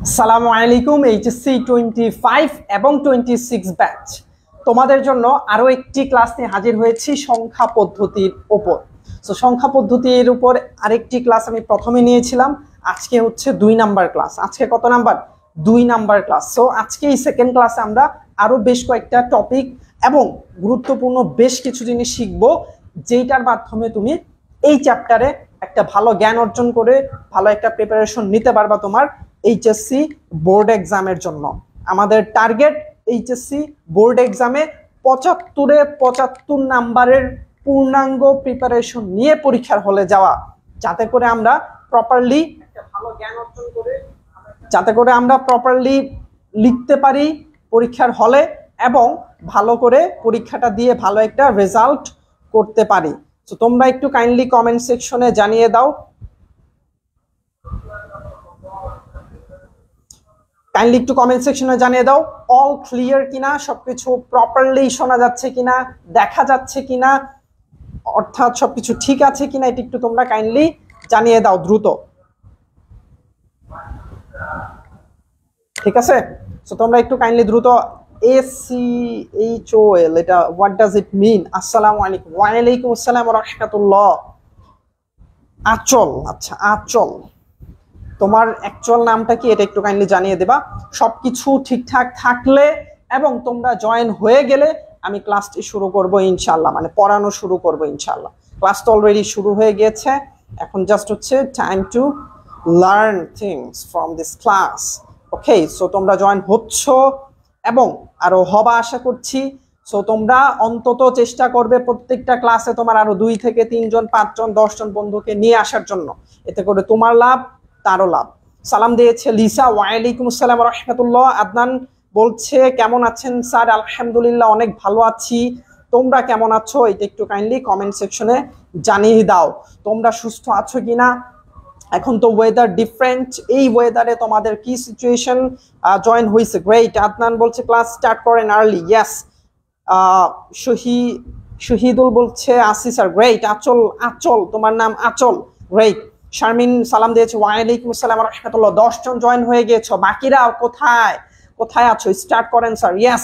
আসসালামু আলাইকুম। এইচএসসি 25 এবং 26 ব্যাচ তোমাদের জন্য আরো একটি ক্লাস নিয়ে হাজির হয়েছি সংখ্যা পদ্ধতির উপর। সো সংখ্যা পদ্ধতির উপর আরেকটি ক্লাস আমি প্রথমে নিয়েছিলাম, আজকে হচ্ছে 2 নাম্বার ক্লাস। আজকে কত নাম্বার? 2 number class. সো আজকে এই সেকেন্ড ক্লাসে আমরা আরো বেশ কয়েকটা টপিক এবং গুরুত্বপূর্ণ বেশ কিছু জিনিস শিখবো, যেটার মাধ্যমে তুমি এই চ্যাপ্টারে একটা ভালো জ্ঞান অর্জন করে ভালো একটা প্রিপারেশন নিতে পারবা তোমার এইচএসসি বোর্ড এক্সামের জন্য। আমাদের টার্গেট এইচএসসি বোর্ড এক্সামে 75 নাম্বারের পূর্ণাঙ্গ প্রিপারেশন নিয়ে পরীক্ষার হলে যাওয়া, যাতে করে আমরা প্রপারলি একটা ভালো জ্ঞান অর্জন করে আমরা প্রপারলি লিখতে পারি পরীক্ষার হলে এবং ভালো করে পরীক্ষাটা দিয়ে ভালো একটা রেজাল্ট করতে পারি। তো তোমরা একটু কাইন্ডলি কমেন্ট সেকশনে জানিয়ে দাও, অল ক্লিয়ার কিনা, সবকিছু প্রপারলি শোনা যাচ্ছে কিনা, দেখা যাচ্ছে কিনা, অর্থাৎ সবকিছু ঠিক আছে কিনা, এটা একটু তোমরা কাইন্ডলি জানিয়ে দাও দ্রুত। ঠিক আছে, সো তোমরা একটু কাইন্ডলি দ্রুত। ACHOL, এটা হোয়াট ডাজ ইট মিন? আসসালামু আলাইকুম। ওয়ালাইকুম আসসালাম ওয়া রাহমাতুল্লাহ। আচল, আচ্ছা আচল, তোমার অ্যাকচুয়াল নামটা কি এটা একটু কাইন্ডলি জানিয়ে দেবা। সবকিছু ঠিকঠাক থাকলে এবং তোমরা জয়েন হয়ে গেলে আমি ক্লাসটি শুরু করব ইনশাআল্লাহ, মানে পড়ানো শুরু করব ইনশাআল্লাহ। ক্লাস তো অলরেডি শুরু হয়ে গিয়েছে, এখন জাস্ট হচ্ছে time to learn things from this class. Okay, so তোমরা জয়েন হচ্ছ এবং আরো হবা আশা করছি। সো তোমরা অন্তত চেষ্টা করবে প্রত্যেকটা ক্লাসে তোমার আরো 2 থেকে 3 জন 5 জন 10 জন বন্ধুকে নিয়ে আসার জন্য, এতে করে তোমার লাভ তারও লাভ। সালাম দিয়েছে লিসা, ওয়ালাইকুম আসসালাম ওয়া রাহমাতুল্লাহ। আদনান বলছে কেমন আছেন স্যার? আলহামদুলিল্লাহ অনেক ভালো আছি, তোমরা কেমন আছো এটা একটু কাইন্ডলি কমেন্ট সেকশনে জানিয়ে দাও। তোমরা সুস্থ আছো কিনা? এখন তো ওয়েদার ডিফারেন্ট, এই ওয়েদারে তোমাদের কি সিচুয়েশন? জয়েন হইছে, গ্রেট। আদনান বলছে ক্লাস স্টার্ট করেন আর্লি, ইয়েস। শহীদুল বলছে আসি স্যার, গ্রেট। আচল, আচল তোমার নাম আচল, গ্রেট। শারমিন সালাম দিয়েছে, ওয়ালাইকুম আসসালাম ওয়া রাহমাতুল্লাহ। 10 জন জয়েন হয়ে গিয়েছো, বাকিরা কোথায় আছো? স্টার্ট করেন স্যার। ইয়েস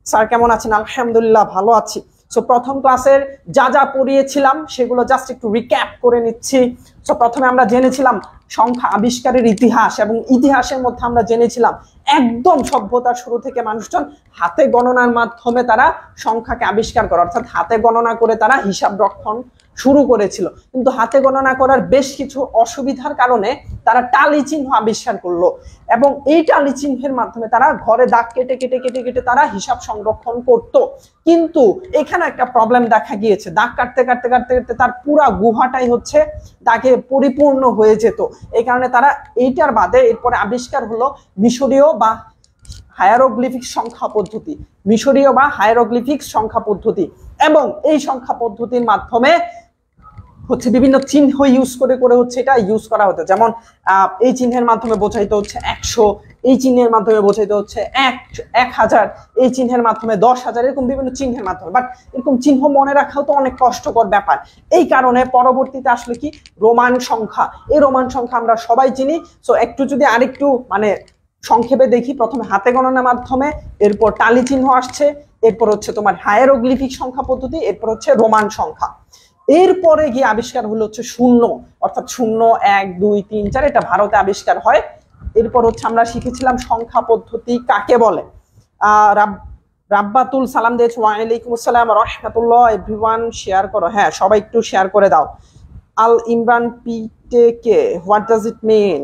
স্যার, কেমন আছেন? আলহামদুলিল্লাহ ভালো আছি। সো প্রথম ক্লাসের যা যা পড়িয়েছিলাম সেগুলো জাস্ট একটু রিক্যাপ করে নিচ্ছি। সো প্রথমে আমরা জেনেছিলাম সংখ্যা আবিষ্কারের ইতিহাস, এবং ইতিহাসের মধ্যে আমরা জেনেছিলাম একদম সভ্যতার শুরু থেকে মানুষজন হাতে গণনার মাধ্যমে তারা সংখ্যাকে আবিষ্কার করে, অর্থাৎ হাতে গণনা করে তারা হিসাব রক্ষণ শুরু করেছিল। কিন্তু হাতে গণনা করার বেশ কিছু অসুবিধার কারণে তারা টালি চিহ্ন আবিষ্কার করলো, এবং এই টালি চিহ্নের মাধ্যমে তারা ঘরে দাগ কেটে কেটে কেটে কেটে তারা হিসাব সংরক্ষণ করত। কিন্তু এখানে একটা প্রবলেম দেখা গিয়েছে, দাগ কাটতে কাটতে কাটতে কাটতে তার পুরা গুহাটাই হচ্ছে দাগে পরিপূর্ণ হয়ে যেত। এই কারণে তারা এইটার বাদে এরপরে আবিষ্কার হলো মিশরীয় বা হায়ারোগ্লিফিক সংখ্যা পদ্ধতি, সংখ্যা পদ্ধতি। এবং এই সংখ্যা পদ্ধতির মাধ্যমে হচ্ছে বিভিন্ন চিহ্ন ইউজ করে হচ্ছে এটা ইউজ করা হতো। যেমন এই চিহ্নের মাধ্যমে বোঝাইতে হচ্ছে 100, এই চিহ্নের মাধ্যমে বোঝাইতে হচ্ছে 1000, এই চিহ্নের মাধ্যমে 10,000, এরকম বিভিন্ন চিহ্নের মাধ্যমে। বাট এরকম চিহ্ন মনে রাখাও তো অনেক কষ্টকর ব্যাপার। এই কারণে পরবর্তীতে আসলে কি রোমান সংখ্যা, এই রোমান সংখ্যা আমরা সবাই চিনি। সো একটু যদি আরেকটু মানে সংক্ষেপে দেখি, প্রথমে হাতে গণনার মাধ্যমে, এরপর টালি চিহ্ন আসছে, এরপর হচ্ছে তোমার হায়ারোগ্লিফিক সংখ্যা পদ্ধতি, এরপর হচ্ছে রোমান সংখ্যা। এরপরে গিয়ে আবিষ্কার হলো হচ্ছে শূন্য, অর্থাৎ 0, 1, 2, 3, 4, এটা ভারতে আবিষ্কার হয়। এরপর হচ্ছে আমরা শিখেছিলাম সংখ্যা পদ্ধতি কাকে বলে। রাব্বাতুল সালাম দিয়েছে, ওয়ালাইকুম আসসালাম ওয়া রাহমাতুল্লাহ। এভরিওয়ান শেয়ার করো, হ্যাঁ সবাই একটু শেয়ার করে দাও। আল ইমরান পিটেকে, হোয়াট ডাজ ইট মিন?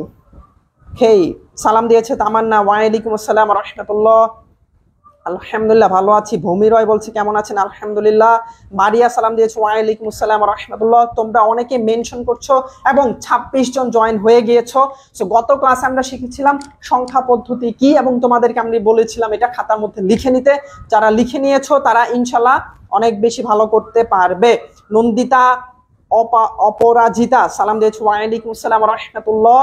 হেই সালাম দিয়েছে তামান্না, ওয়ালাইকুম আসসালাম ওয়া রাহমাতুল্লাহ। আলহামদুলিল্লাহ ভালো আছি। ভূমি রয় বলছে কেমন আছেন? আলহামদুলিল্লাহ। মারিয়া সালাম দিয়েছে, ওয়ালাইকুম আসসালাম ওয়া রাহমাতুল্লাহ। তোমরা অনেকে মেনশন করছো এবং 26 জন জয়েন হয়ে গিয়েছো। সো গত ক্লাসে আমরা শিখেছিলাম সংখ্যা পদ্ধতি কি, এবং তোমাদেরকে আমি বলেছিলাম এটা খাতার মধ্যে লিখে নিতে। যারা লিখে নিয়েছো তারা ইনশাআল্লাহ অনেক বেশি ভালো করতে পারবে। নন্দিতা অপরাজিতা সালাম দিয়েছে, ওয়ালাইকুম আসসালাম ওয়া রাহমাতুল্লাহ।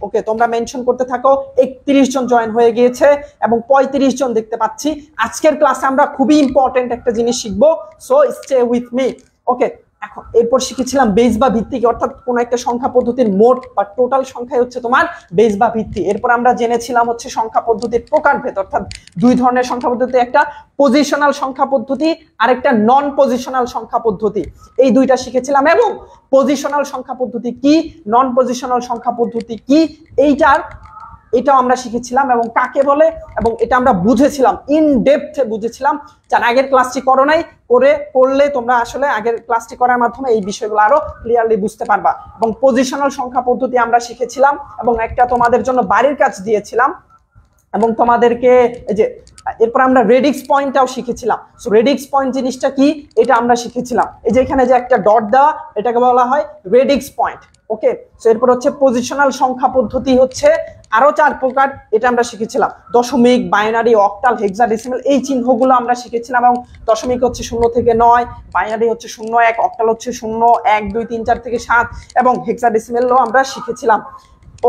ওকে, তোমরা মেনশন করতে থাকো। 31 জন জয়েন হয়ে গিয়েছে এবং 35 জন দেখতে পাচ্ছি। আজকের ক্লাসে আমরা খুবই ইম্পর্টেন্ট একটা জিনিস শিখবো, সো স্টে উইথ মি। ওকে, এখন এরপর শিখেছিলাম বেস বা ভিত্তি, অর্থাৎ কোন একটা সংখ্যা পদ্ধতির মোট বা টোটাল সংখ্যাই হচ্ছে তোমার বেস বা ভিত্তি। এরপর আমরা জেনেছিলাম হচ্ছে সংখ্যা পদ্ধতির প্রকারভেদ, অর্থাৎ দুই ধরনের সংখ্যা পদ্ধতি, একটা পজিশনাল সংখ্যা পদ্ধতি আর একটা নন পজিশনাল সংখ্যা পদ্ধতি, এই দুইটা শিখেছিলাম। এবং পজিশনাল সংখ্যা পদ্ধতি কি, নন পজিশনাল সংখ্যা পদ্ধতি কি, এটাও আমরা শিখেছিলাম এবং কাকে বলে, এবং এটা আমরা বুঝেছিলাম, ইন ডেপথে বুঝেছিলাম। যারা আগের ক্লাসটি করো নাই, করলে তোমরা আসলে আগের ক্লাসটি করার মাধ্যমে এই বিষয়গুলো আরো ক্লিয়ারলি বুঝতে পারবা। এবং পজিশনাল সংখ্যা পদ্ধতি আমরা শিখেছিলাম এবং একটা তোমাদের জন্য বাড়ির কাজ দিয়েছিলাম এবং তোমাদেরকে এই যে এরপর আমরা রেডিক্স পয়েন্টটাও শিখেছিলাম। সো রেডিক্স পয়েন্ট জিনিসটা কি এটা আমরা শিখেছিলাম। এই যে এখানে যে একটা ডট দেওয়া, এটাকে বলা হয় রেডিক্স পয়েন্ট। ওকে, সো এরপর হচ্ছে পজিশনাল সংখ্যা পদ্ধতি হচ্ছে আরো 4 প্রকার, এটা আমরা শিখেছিলাম। দশমিক, বাইনারি, অক্টাল, হেক্সাডেসিমাল, এই চিহ্নগুলো আমরা শিখেছিলাম। এবং দশমিক হচ্ছে 0 থেকে 9, বাইনারি হচ্ছে 0 1, অক্টাল হচ্ছে 0 1 2 3 4 থেকে 7 এবং হেক্সাডেসিমালও আমরা শিখেছিলাম।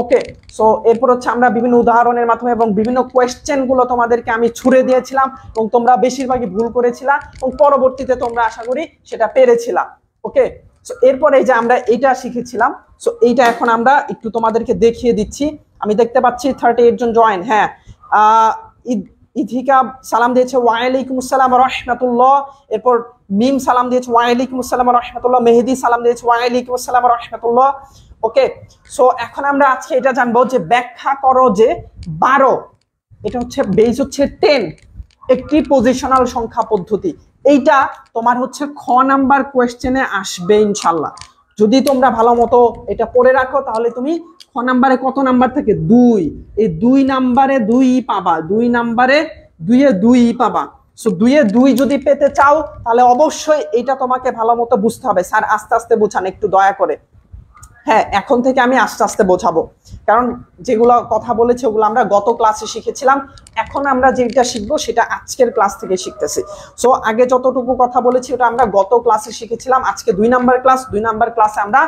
ওকে, সো এরপর হচ্ছে আমরা বিভিন্ন উদাহরণের মাধ্যমে এবং বিভিন্ন কোয়েশ্চেন গুলো তোমাদেরকে আমি ছুড়ে দিয়েছিলাম এবং তোমরা বেশিরভাগই ভুল করেছিলা এবং পরবর্তীতে তোমরা আশা করি সেটা পেরেছিলা। ওকে, সো এরপর এই যে আমরা এটা শিখেছিলাম, সো এইটা এখন আমরা একটু তোমাদেরকে দেখিয়ে দিচ্ছি। আমি দেখতে পাচ্ছি 38 জন জয়েন। হ্যাঁ, ইথিকা সালাম দিয়েছে ওয়ালাইকুম আসসালাম ওয়া রাহমাতুল্লাহ। এরপর মিম সালাম দিয়েছে ওয়ালাইকুম আসসালাম ওয়া রাহমাতুল্লাহ। মেহেদি সালাম দিয়েছে ওয়ালাইকুম আসসালাম ওয়া রাহমাতুল্লাহ। ওকে, সো এখন আমরা আজকে এটা জানবো যে ব্যাখ্যা করো যে 12, এটা হচ্ছে বেস হচ্ছে 10, একটি পজিশনাল সংখ্যা পদ্ধতি। এইটা তোমার হচ্ছে খ নাম্বার কোয়েশ্চেনে আসবে ইনশাআল্লাহ। যদি তোমরা ভালো মতো এটা পড়ে রাখো তাহলে তুমি খ নাম্বারে কত নাম্বার থাকে 2, এই 2 নাম্বারে 2 পাবা, 2 নাম্বারে 2 2 পাবা। সো 2 2 যদি পেতে চাও তাহলে অবশ্যই এটা তোমাকে ভালো মতো বুঝতে হবে। স্যার আস্তে আস্তে বোঝান একটু দয়া করে। হ্যাঁ, এখন থেকে আমি আস্তে আস্তে বোঝাবো, কারণ যেগুলো কথা বলেছে ওগুলো আমরা গত ক্লাসে শিখেছিলাম। এখন আমরা যেটা শিখবো সেটা আজকের ক্লাস থেকে শিখতেছি। সো আগে যতটুকু কথা বলেছি ওটা আমরা গত ক্লাসে শিখেছিলাম। আজকে 2 নাম্বার ক্লাস, 2 নাম্বার ক্লাসে আমরা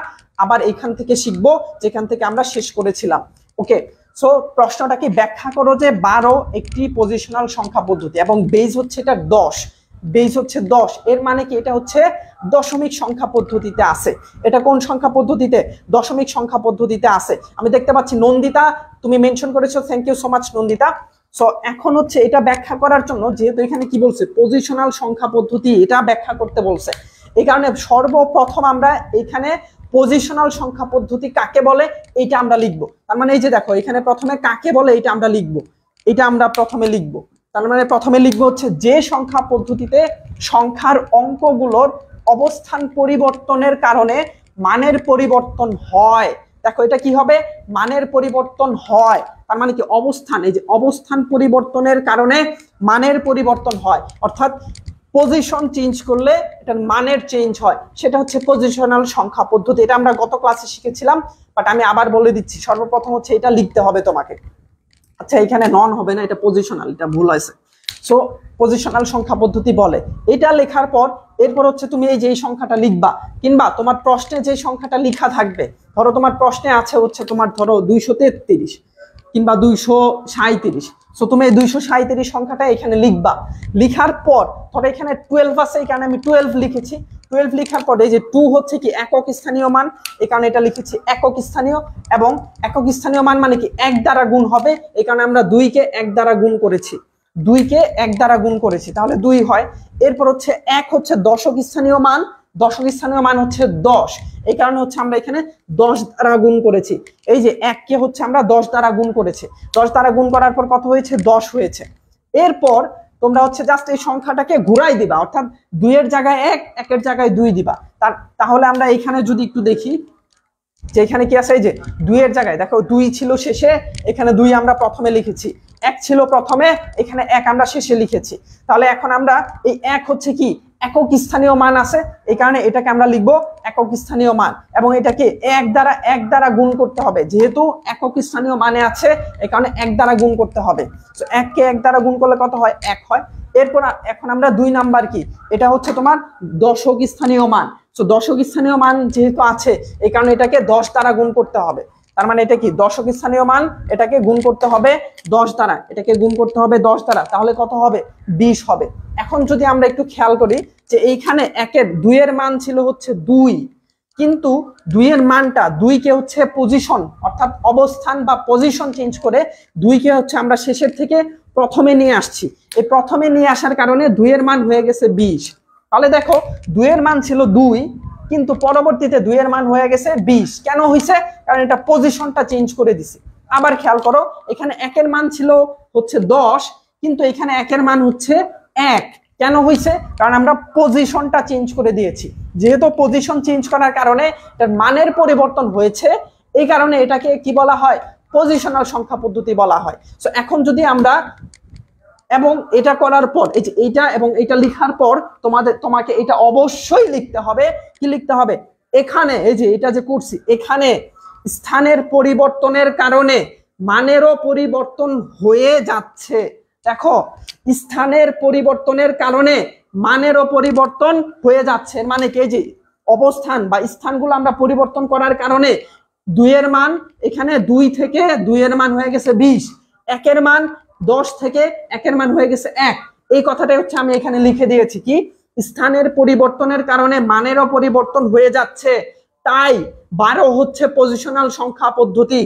আবার এখান থেকে শিখবো যেখান থেকে আমরা শেষ করেছিলাম। ওকে, সো প্রশ্নটা কি, ব্যাখ্যা করো যে 12 একটি পজিশনাল সংখ্যা পদ্ধতি এবং বেস হচ্ছে এটা 10, বেস হচ্ছে 10, এর মানে কি এটা হচ্ছে দশমিক সংখ্যা পদ্ধতিতে আছে। এটা কোন সংখ্যা পদ্ধতিতে? দশমিক সংখ্যা পদ্ধতিতে আছে। আমি দেখতে পাচ্ছি নন্দিতা তুমি মেনশন করেছো, thank you so much Nandita. So এখন হচ্ছে এটা ব্যাখ্যা করার জন্য, যেহেতু এখানে কি বলছে পজিশনাল সংখ্যা পদ্ধতি, এটা ব্যাখ্যা করতে বলছে, এই কারণে সর্বপ্রথম আমরা এখানে পজিশনাল সংখ্যা পদ্ধতি কাকে বলে এটা আমরা লিখবো। তার মানে এই যে দেখো এখানে প্রথমে কাকে বলে এটা আমরা লিখবো, এটা আমরা প্রথমে লিখবো। তার মানে প্রথমে লিখবো হচ্ছে যে সংখ্যা পদ্ধতিতে সংখ্যার অঙ্কগুলোর অবস্থান পরিবর্তনের কারণে মানের পরিবর্তন হয়। দেখো এটা কি হবে, মানের পরিবর্তন হয়। তার মানে কি অবস্থান, এই যে অবস্থান পরিবর্তনের কারণে মানের পরিবর্তন হয়, অর্থাৎ পজিশন চেঞ্জ করলে এটার মানের চেঞ্জ হয়, সেটা হচ্ছে পজিশনাল সংখ্যা পদ্ধতি। এটা আমরা গত ক্লাসে শিখেছিলাম, বাট আমি আবার বলে দিচ্ছি। সর্বপ্রথম হচ্ছে এটা লিখতে হবে তোমাকে। আচ্ছা, এখানে নন হবে না, এটা পজিশনাল, এটা ভুল হয়েছে। সো পজিশনাল সংখ্যা পদ্ধতি বলে। এটা লেখার পর এরপর হচ্ছে তুমি এই যে সংখ্যাটা লিখবা, কিংবা তোমার প্রশ্নে যে সংখ্যাটা লেখা থাকবে, ধরো তোমার প্রশ্নে আছে হচ্ছে তোমার ধরো 233 কিংবা 237। সো তুমি এই 237 সংখ্যাটা এখানে লিখবা। লিখার পর ধরো এখানে 12 আছে, এই কারণে আমি 12 লিখেছি। 12 লেখার পর এই যে 2 হচ্ছে কি একক স্থানীয় মান, এই কারণে এটা লিখেছি একক স্থানীয়। এবং একক স্থানীয় মান মানে কি 1 দ্বারা গুণ হবে, এই কারণে আমরা 2 কে 1 দ্বারা গুণ করেছি, 2 কে 1 দ্বারা গুণ করেছি, তাহলে 2 হয়। এরপর হচ্ছে 1 হচ্ছে দশক স্থানীয় মান, দশক স্থানীয় মান হচ্ছে 10, এই কারণে হচ্ছে আমরা এখানে 10 দ্বারা গুণ করেছি। এই যে 1 কে হচ্ছে আমরা 10 দ্বারা গুণ করেছি, 10 দ্বারা গুণ করার পর কত হয়েছে, 10 হয়েছে। এরপর তোমরা হচ্ছে জাস্ট এই সংখ্যাটাকে ঘুরাই দিবা, অর্থাৎ 2 এর জায়গায় 1, 1 এর জায়গায় 2 দিবা। তাহলে আমরা এখানে যদি একটু দেখি যে এখানে কি আছে, এই যে 2 এর জায়গায় দেখো 2 ছিল শেষে, এখানে 2 আমরা প্রথমে লিখেছি, 1 ছিল প্রথমে, এখানে 1 আমরা শেষে লিখেছি। তাহলে এখন আমরা এই 1 হচ্ছে কি একক স্থানীয় মান আছে, এই কারণে এটাকে আমরা লিখবো একক স্থানীয় মান। এবং এটাকে 1 দ্বারা গুণ করতে হবে, যেহেতু একক স্থানীয় মানে আছে এই কারণে 1 দ্বারা গুণ করতে হবে। তো 1 কে 1 দ্বারা গুণ করলে কত হয়, 1 হয়। এরপর এখন আমরা 2 নাম্বার কি, এটা হচ্ছে তোমার দশক স্থানীয় মান। তো দশক স্থানীয় মান যেহেতু আছে এই কারণে এটাকে 10 দ্বারা গুণ করতে হবে। তার মানে এটা কি দশক স্থানীয় মান, এটাকে গুণ করতে হবে 10 দ্বারা, এটাকে গুণ করতে হবে 10 দ্বারা, তাহলে কত হবে, 20 হবে। এখন যদি আমরা একটু খেয়াল করি যে এইখানে একের 2 এর মান ছিল হচ্ছে 2, কিন্তু 2 এর মানটা 2 কে হচ্ছে পজিশন অর্থাৎ অবস্থান বা পজিশন চেঞ্জ করে 2 কে হচ্ছে আমরা শেষের থেকে প্রথমে নিয়ে আসছি। এই প্রথমে নিয়ে আসার কারণে 2 এর মান হয়ে গেছে 20। তাহলে দেখো 2 এর মান ছিল 2, কিন্তু পরবর্তীতে 2 এর মান হয়ে গেছে 20। কেন হয়েছে? কারণ এটা পজিশনটা চেঞ্জ করে দিছে। আবার খেয়াল করো, এখানে 1 এর মান ছিল হচ্ছে 10, কিন্তু এখানে 1 এর মান হচ্ছে 1। কেন হয়েছে? কারণ আমরা পজিশনটা চেঞ্জ করে দিয়েছি। যেহেতু পজিশন চেঞ্জ করার কারণে এটার মানের পরিবর্তন হয়েছে, এই কারণে এটাকে কি বলা হয়? পজিশনাল সংখ্যা পদ্ধতি বলা হয়। সো এখন যদি আমরা এবং এটা করার পর এই যে এইটা এবং এটা লেখার পর তোমাকে এটা অবশ্যই লিখতে হবে। কি লিখতে হবে? এখানে এই যে এটা যে করছি, এখানে স্থানের পরিবর্তনের কারণে মানেরও পরিবর্তন হয়ে যাচ্ছে। দেখো, স্থানের পরিবর্তনের কারণে মানেরও পরিবর্তন হয়ে যাচ্ছে। মানে কি? যে অবস্থান বা স্থানগুলো আমরা পরিবর্তন করার কারণে 2 এর মান এখানে 2 থেকে 2 এর মান হয়ে গেছে 20, 1 এর মান 10 থেকে 1 এর মান হয়ে গেছে 1। এই কথাটাই হচ্ছে আমি এখানে লিখে দিয়েছি। কি? স্থানের পরিবর্তনের কারণে মানেরও পরিবর্তন হয়ে যাচ্ছে, তাই 12 হচ্ছে পজিশনাল সংখ্যা পদ্ধতি।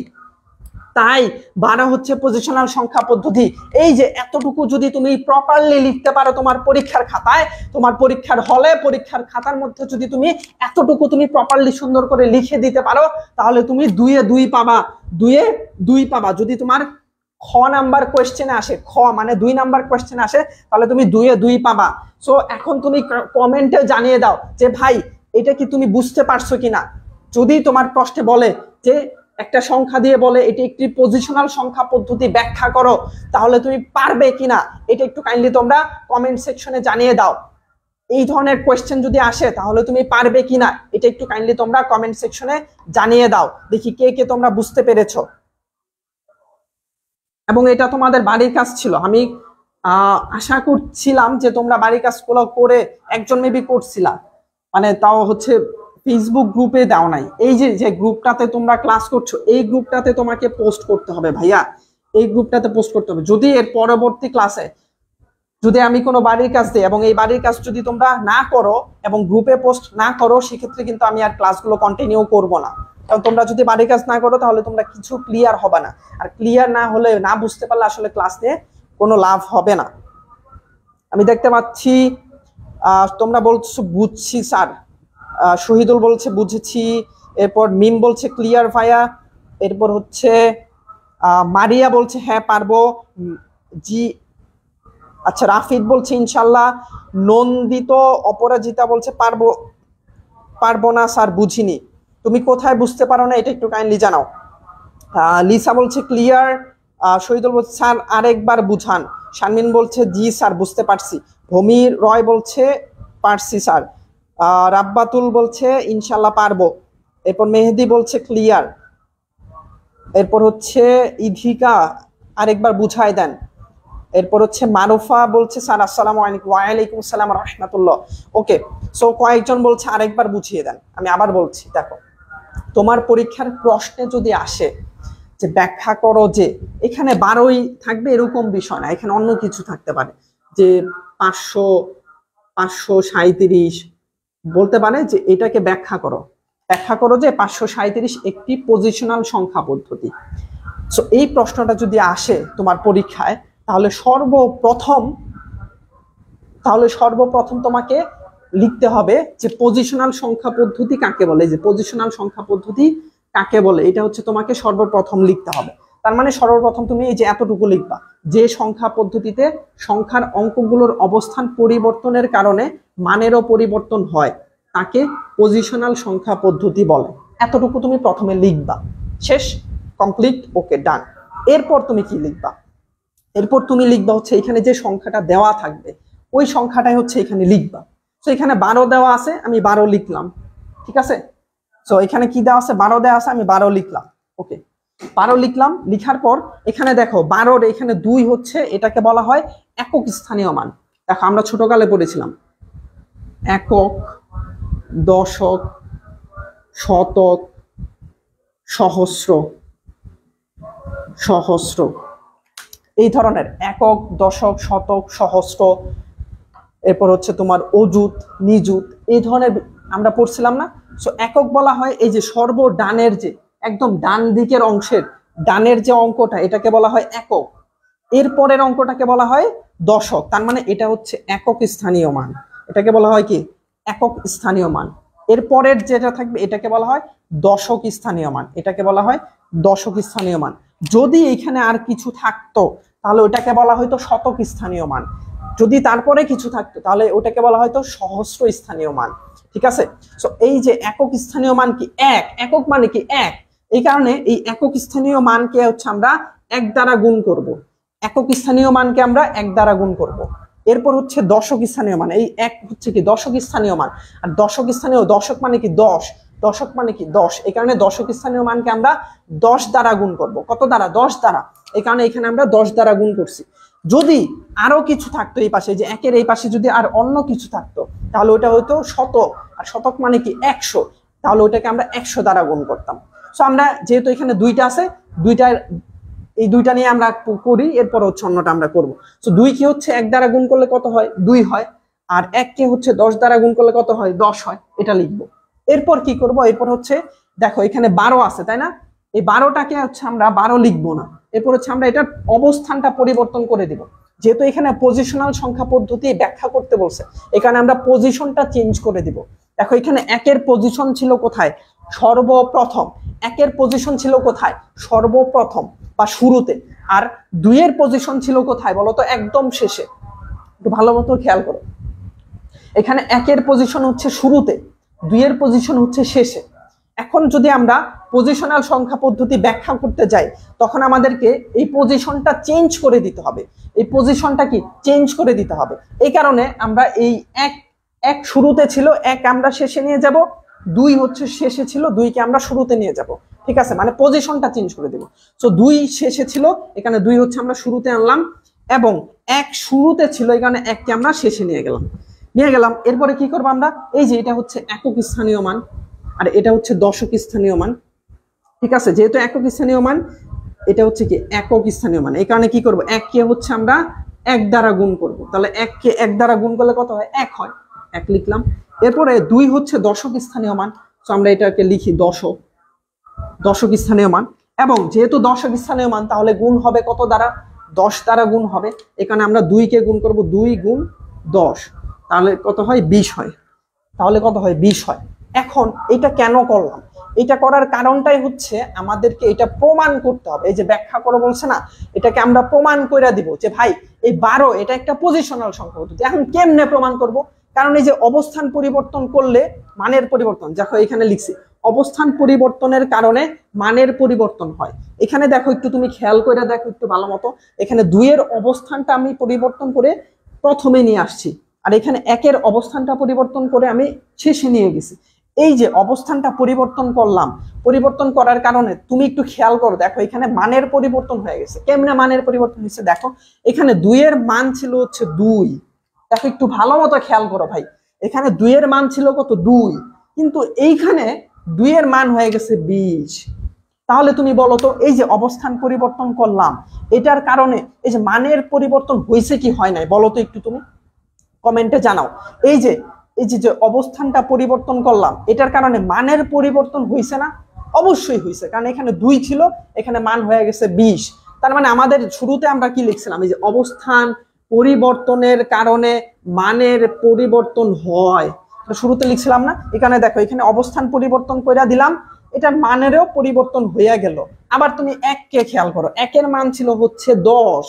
তাই 12 হচ্ছে পজিশনাল সংখ্যা পদ্ধতি। এই যে এতটুকু যদি তুমি প্রপারলি লিখতে পারো তোমার পরীক্ষার খাতায়, তোমার পরীক্ষার হলে পরীক্ষার খাতার মধ্যে যদি তুমি এতটুকু তুমি প্রপারলি সুন্দর করে লিখে দিতে পারো, তাহলে তুমি 2 এ 2 পাবা, 2 এ 2 পাবা। যদি তোমার খ নাম্বার কোয়েশ্চেনে আসে, খ মানে 2 নাম্বার কোয়েশ্চেনে আসে, তাহলে তুমি 2 এ 2 পাবা। সো এখন তুমি কমেন্টে জানিয়ে দাও যে ভাই এটা কি তুমি বুঝতে পারছো কিনা। যদি তোমার প্রশ্নে বলে যে একটা সংখ্যা দিয়ে বলে এটি একটি পজিশনাল সংখ্যা পদ্ধতি, ব্যাখ্যা করো, তাহলে তুমি পারবে কিনা এটা একটু কাইন্ডলি তোমরা কমেন্ট সেকশনে জানিয়ে দাও। এই ধরনের কোয়েশ্চেন যদি আসে তাহলে তুমি পারবে কিনা এটা একটু কাইন্ডলি তোমরা কমেন্ট সেকশনে জানিয়ে দাও। দেখি কে কে তোমরা বুঝতে পেরেছো। এবং এটা তোমাদের বাড়ির কাজ ছিল। আমি আশা করছিলাম যে তোমরা বাড়ির কাজগুলো করে, একজন মেবি করছিলা, মানে তাও হচ্ছে ফেসবুক গ্রুপে দাও নাই। এই যে গ্রুপটাতে তোমরা ক্লাস করছো, এই গ্রুপটাতে তোমাকে পোস্ট করতে হবে ভাইয়া, এই গ্রুপটাতে পোস্ট করতে হবে। যদি এর পরবর্তী ক্লাসে যদি আমি কোনো বাড়ির কাজ দিই এবং এই বাড়ির কাজ যদি তোমরা না করো এবং গ্রুপে পোস্ট না করো, সেক্ষেত্রে কিন্তু আমি আর ক্লাসগুলো কন্টিনিউ করব না। কারণ তোমরা যদি বাড়ির কাজ না করো তাহলে তোমরা কিছু ক্লিয়ার হবে না, আর ক্লিয়ার না হলে, না বুঝতে পারলে আসলে ক্লাস নিয়ে কোনো লাভ হবে না। আমি দেখতে পাচ্ছি তোমরা বলছো বুঝছি স্যার, শহীদুল বলছে বুঝেছি, এরপর মিম বলছে ক্লিয়ার ভাইয়া, এরপর হচ্ছে মারিয়া বলছে হ্যাঁ পারবো জি, আচ্ছা রাফিদ বলছে ইনশাল্লাহ, নন্দিত অপরাজিতা বলছে পারবো না স্যার, বুঝিনি। তুমি কোথায় বুঝতে পারো না এটা একটু কাইন্ডলি জানাও। লিসা বলছে ক্লিয়ার, শহীদুল বলছে স্যার আরেকবার বুঝান। শারমিন বলছে জি স্যার বুঝতে পারছি। ভূমি রয় বলছে পারছি স্যার। রাব্বাতুল বলছে ইনশাল্লাহ পারবো। এরপর মেহেদি বলছে ক্লিয়ার। এরপর হচ্ছে ইধিকা আরেকবার বুঝাই দেন। এরপর হচ্ছে মারুফা বলছে স্যার আসসালামু আলাইকুম। ওয়ালাইকুম আসসালাম রাহমাতুল্লাহ। ওকে, সো কয়েকজন বলছে আরেকবার বুঝিয়ে দেন। আমি আবার বলছি, দেখো তোমার পরীক্ষার প্রশ্নে যদি আসে যে ব্যাখ্যা করো, যে এখানে 12ই থাকবে এরকম বিষয় না, এখানে অন্য কিছু থাকতে পারে, যে 537 বলতে পারে যে এটাকে ব্যাখ্যা করো যে 537 একটি পজিশনাল সংখ্যা পদ্ধতি। সো এই প্রশ্নটা যদি আসে তোমার পরীক্ষায়, তাহলে সর্বপ্রথম তোমাকে লিখতে হবে যে পজিশনাল সংখ্যা পদ্ধতি কাকে বলে। যে পজিশনাল সংখ্যা পদ্ধতি কাকে বলে এটা হচ্ছে তোমাকে সর্বপ্রথম লিখতে হবে। তার মানে সর্বপ্রথম তুমি এই যে এতটুকু লিখবা, যে সংখ্যা পদ্ধতিতে সংখ্যার অঙ্কগুলোর অবস্থান পরিবর্তনের কারণে মানেরও পরিবর্তন হয় তাকে পজিশনাল সংখ্যা পদ্ধতি বলে। এতটুকু তুমি প্রথমে লিখবা। শেষ, কমপ্লিট, ওকে ডান। এরপর তুমি কি লিখবা? এরপর তুমি লিখবা হচ্ছে এখানে যে সংখ্যাটা দেওয়া থাকবে ওই সংখ্যাটাই হচ্ছে এখানে লিখবা। তো এখানে 12 দেওয়া আছে, আমি 12 লিখলাম, ঠিক আছে। সো এখানে কি দেওয়া আছে? 12 দেওয়া আছে, আমি 12 লিখলাম। ওকে, 12 লিখলাম। লিখার পর এখানে দেখো 12-র এখানে 2 হচ্ছে, এটাকে বলা হয় একক স্থানীয় মান। দেখো আমরা ছোটকালে পড়েছিলাম একক, দশক, শতক, সহস্র, এই ধরনের একক, দশক, শতক, সহস্র, এরপর হচ্ছে তোমার অযুত, নিযুত, এই ধরনের আমরা পড়ছিলাম না। সো একক বলা হয় এই যে সর্ব ডানের যে একদম ডান দিকের অংশের ডানের যে অঙ্কটা এটাকে বলা হয় একক, এর পরের অঙ্কটাকে বলা হয় দশক। তার মানে এটা হচ্ছে একক স্থানীয় মান, এটাকে বলা হয় কি একক স্থানীয় মান। এর পরের যেটা থাকবে এটাকে বলা হয় দশক স্থানীয় মান, এটাকে বলা হয় দশক স্থানীয় মান। যদি এখানে আর কিছু থাকতো তাহলে ওটাকে বলা হয়তো শতক স্থানীয় মান, যদি তারপরে কিছু থাকতো তাহলে ওটাকে বলা হয়তো সহস্র স্থানীয় মান। ঠিক আছে, সো এই যে একক স্থানীয় মান কি এক, একক মানে কি এক, এই কারণে এই একক স্থানীয় মানকে হচ্ছে আমরা এক দ্বারা গুণ করব, একক স্থানীয় মানকে আমরা এক দ্বারা গুণ করব। এরপর হচ্ছে দশক স্থানীয় মান, এই এক হচ্ছে কি দশক স্থানীয় মান, আর দশক স্থানীয় দশক মানে কি 10, দশক মানে কি 10, এই কারণে দশক স্থানীয় মানকে আমরা 10 দ্বারা গুণ করব। কত দ্বারা? 10 দ্বারা, এই কারণে এখানে আমরা 10 দ্বারা গুণ করছি। যদি আরো কিছু থাকতো এই পাশে, যে একের এই পাশে যদি আর অন্য কিছু থাকতো তাহলে ওটা হয়তো শতক, আর শতক মানে কি 100, তাহলে ওটাকে আমরা 100 দ্বারা গুণ করতাম। সো আমরা যেহেতু এখানে দুইটা আছে, এই দুইটা নিয়ে আমরা করি, এরপর হচ্ছে অন্যটা আমরা করব। সো 2 কি হচ্ছে 1 দ্বারা গুণ করলে কত হয়? 2 হয়। আর 1 কে হচ্ছে 10 দ্বারা গুণ করলে কত হয়? 10 হয়। এটা লিখবো। এরপর কি করব? এরপর হচ্ছে দেখো এখানে 12 আছে তাই না, এই 12টাকে হচ্ছে আমরা 12 লিখবো না, এরপর হচ্ছে আমরা এটার অবস্থানটা পরিবর্তন করে দিব। যেহেতু এখানে পজিশনাল সংখ্যা পদ্ধতি ব্যাখ্যা করতে বলছে, এখানে আমরা পজিশনটা চেঞ্জ করে দিব। দেখো এখানে 1 পজিশন ছিল কোথায়? সর্বপ্রথম। 1 পজিশন ছিল কোথায়? সর্বপ্রথম বা শুরুতে। আর 2 পজিশন ছিল কোথায় বলতো? একদম শেষে। একটু ভালো মতো খেয়াল করো, এখানে 1 পজিশন হচ্ছে শুরুতে, 2 পজিশন হচ্ছে শেষে। এখন যদি আমরা পজিশনাল সংখ্যা পদ্ধতি ব্যাখ্যা করতে যাই তখন আমাদেরকে এই পজিশনটা চেঞ্জ করে দিতে হবে, এই পজিশনটা কি চেঞ্জ করে দিতে হবে। এই কারণে আমরা এই এক শুরুতে ছিল, 1 আমরা শেষে নিয়ে যাব, 2 হচ্ছে শেষে ছিল, 2 কে আমরা শুরুতে নিয়ে যাব। ঠিক আছে, মানে পজিশনটা চেঞ্জ করে দিব। সো 2 শেষে ছিল, এখানে 2 হচ্ছে আমরা শুরুতে আনলাম, এবং 1 শুরুতে ছিল, এখানে 1 কে আমরা শেষে নিয়ে গেলাম। এরপরে কি করবো আমরা? এই যে এটা হচ্ছে একক স্থানীয় মান, আর এটা হচ্ছে দশক স্থানীয় মান। ঠিক আছে, যেহেতু একক স্থানীয় মান, এটা হচ্ছে কি একক স্থানীয় মান, এই কারণে কি করব? 1 কে হচ্ছে আমরা 1 দ্বারা গুণ করব। তাহলে 1 কে 1 দ্বারা গুণ করলে কত হয়? 1 হয়, 1 লিখলাম। এরপরে 2 হচ্ছে দশক স্থানীয় মান, তো আমরা এটাকে লিখি দশক স্থানীয় মান। এবং যেহেতু দশক স্থানীয় মান তাহলে গুণ হবে কত দ্বারা? 10 দ্বারা গুণ হবে। এখানে আমরা 2 কে গুণ করব, 2 গুণ 10, তাহলে কত হয়? 20 হয়। তাহলে কত হয়? 20 হয়। এখন এটা কেন করলাম? এটা করার কারণটাই হচ্ছে আমাদেরকে এটা প্রমাণ করতে হবে। এই যে ব্যাখ্যা করো বলছে না, এটাকে আমরা প্রমাণ করে দিব যে ভাই এই 12 এটা একটা পজিশনাল সংখ্যা পদ্ধতি। এখন কেমনে প্রমাণ করব? কারণ এই যে অবস্থান পরিবর্তন করলে মানের পরিবর্তন, দেখো এখানে লিখছি অবস্থান পরিবর্তনের কারণে মানের পরিবর্তন হয়। এখানে দেখো একটু তুমি খেয়াল করে দেখো একটু ভালো মতো, এখানে 2 এর অবস্থানটা আমি পরিবর্তন করে প্রথমে নিয়ে আসছি, আর এখানে 1 এর অবস্থানটা পরিবর্তন করে আমি শেষে নিয়ে গেছি। এই যে অবস্থানটা পরিবর্তন করলাম, পরিবর্তন করার কারণে তুমি একটু খেয়াল করো, দেখো এখানে মানের পরিবর্তন হয়ে গেছে। কেমনে মানের পরিবর্তন হয়েছে? দেখো এখানে 2 এর মান ছিল হচ্ছে 2, দেখো একটু ভালো মতো খেয়াল করো ভাই, এখানে 2 এর মান ছিল কত? 2, কিন্তু এইখানে 2 এর মান হয়ে গেছে 20। তাহলে তুমি বলো তো, এই যে অবস্থান পরিবর্তন করলাম এটার কারণে এই যে মানের পরিবর্তন হয়েছে কি হয় নাই বলো তো একটু তুমি কমেন্টে জানাও। এই যে অবস্থানটা পরিবর্তন করলাম এটার কারণে মানের পরিবর্তন হয়েছে না? অবশ্যই হয়েছে, কারণ এখানে 2 ছিল, এখানে মান হয়ে গেছে 20। তার মানে আমাদের শুরুতে আমরা কি লিখছিলাম? এই যে অবস্থান পরিবর্তনের কারণে মানের পরিবর্তন হয়, শুরুতে লিখছিলাম না? এখানে দেখো এখানে অবস্থান পরিবর্তন করে দিলাম, এটার মানেরও পরিবর্তন হয়ে গেল। আবার তুমি 1 কে খেয়াল করো, 1 এর মান ছিল হচ্ছে 10,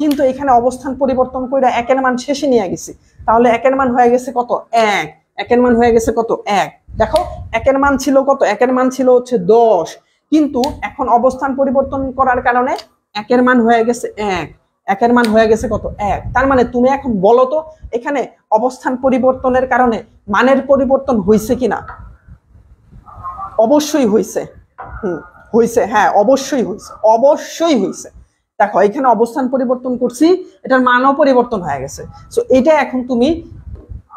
কিন্তু এখানে অবস্থান পরিবর্তন করে 1 এর মান শেষে নিয়ে গেছি, তাহলে 1 এর মান হয়ে গেছে কত? 1। 1 এর মান হয়ে গেছে কত? 1। দেখো 1 এর মান ছিল কত? 1 এর মান ছিল হচ্ছে 10, কিন্তু এখন অবস্থান পরিবর্তন করার কারণে 1 এর মান হয়ে গেছে 1। 1 এর মান হয়ে গেছে কত? 1। তার মানে তুমি এখন বলো তো এখানে অবস্থান পরিবর্তনের কারণে মানের পরিবর্তন হয়েছে কিনা? অবশ্যই হয়েছে। হয়েছে, হ্যাঁ অবশ্যই হয়েছে, অবশ্যই হয়েছে। দেখো এখানে অবস্থান পরিবর্তন করছি, এটার মানও পরিবর্তন হয়ে গেছে। সো এটা এখন তুমি,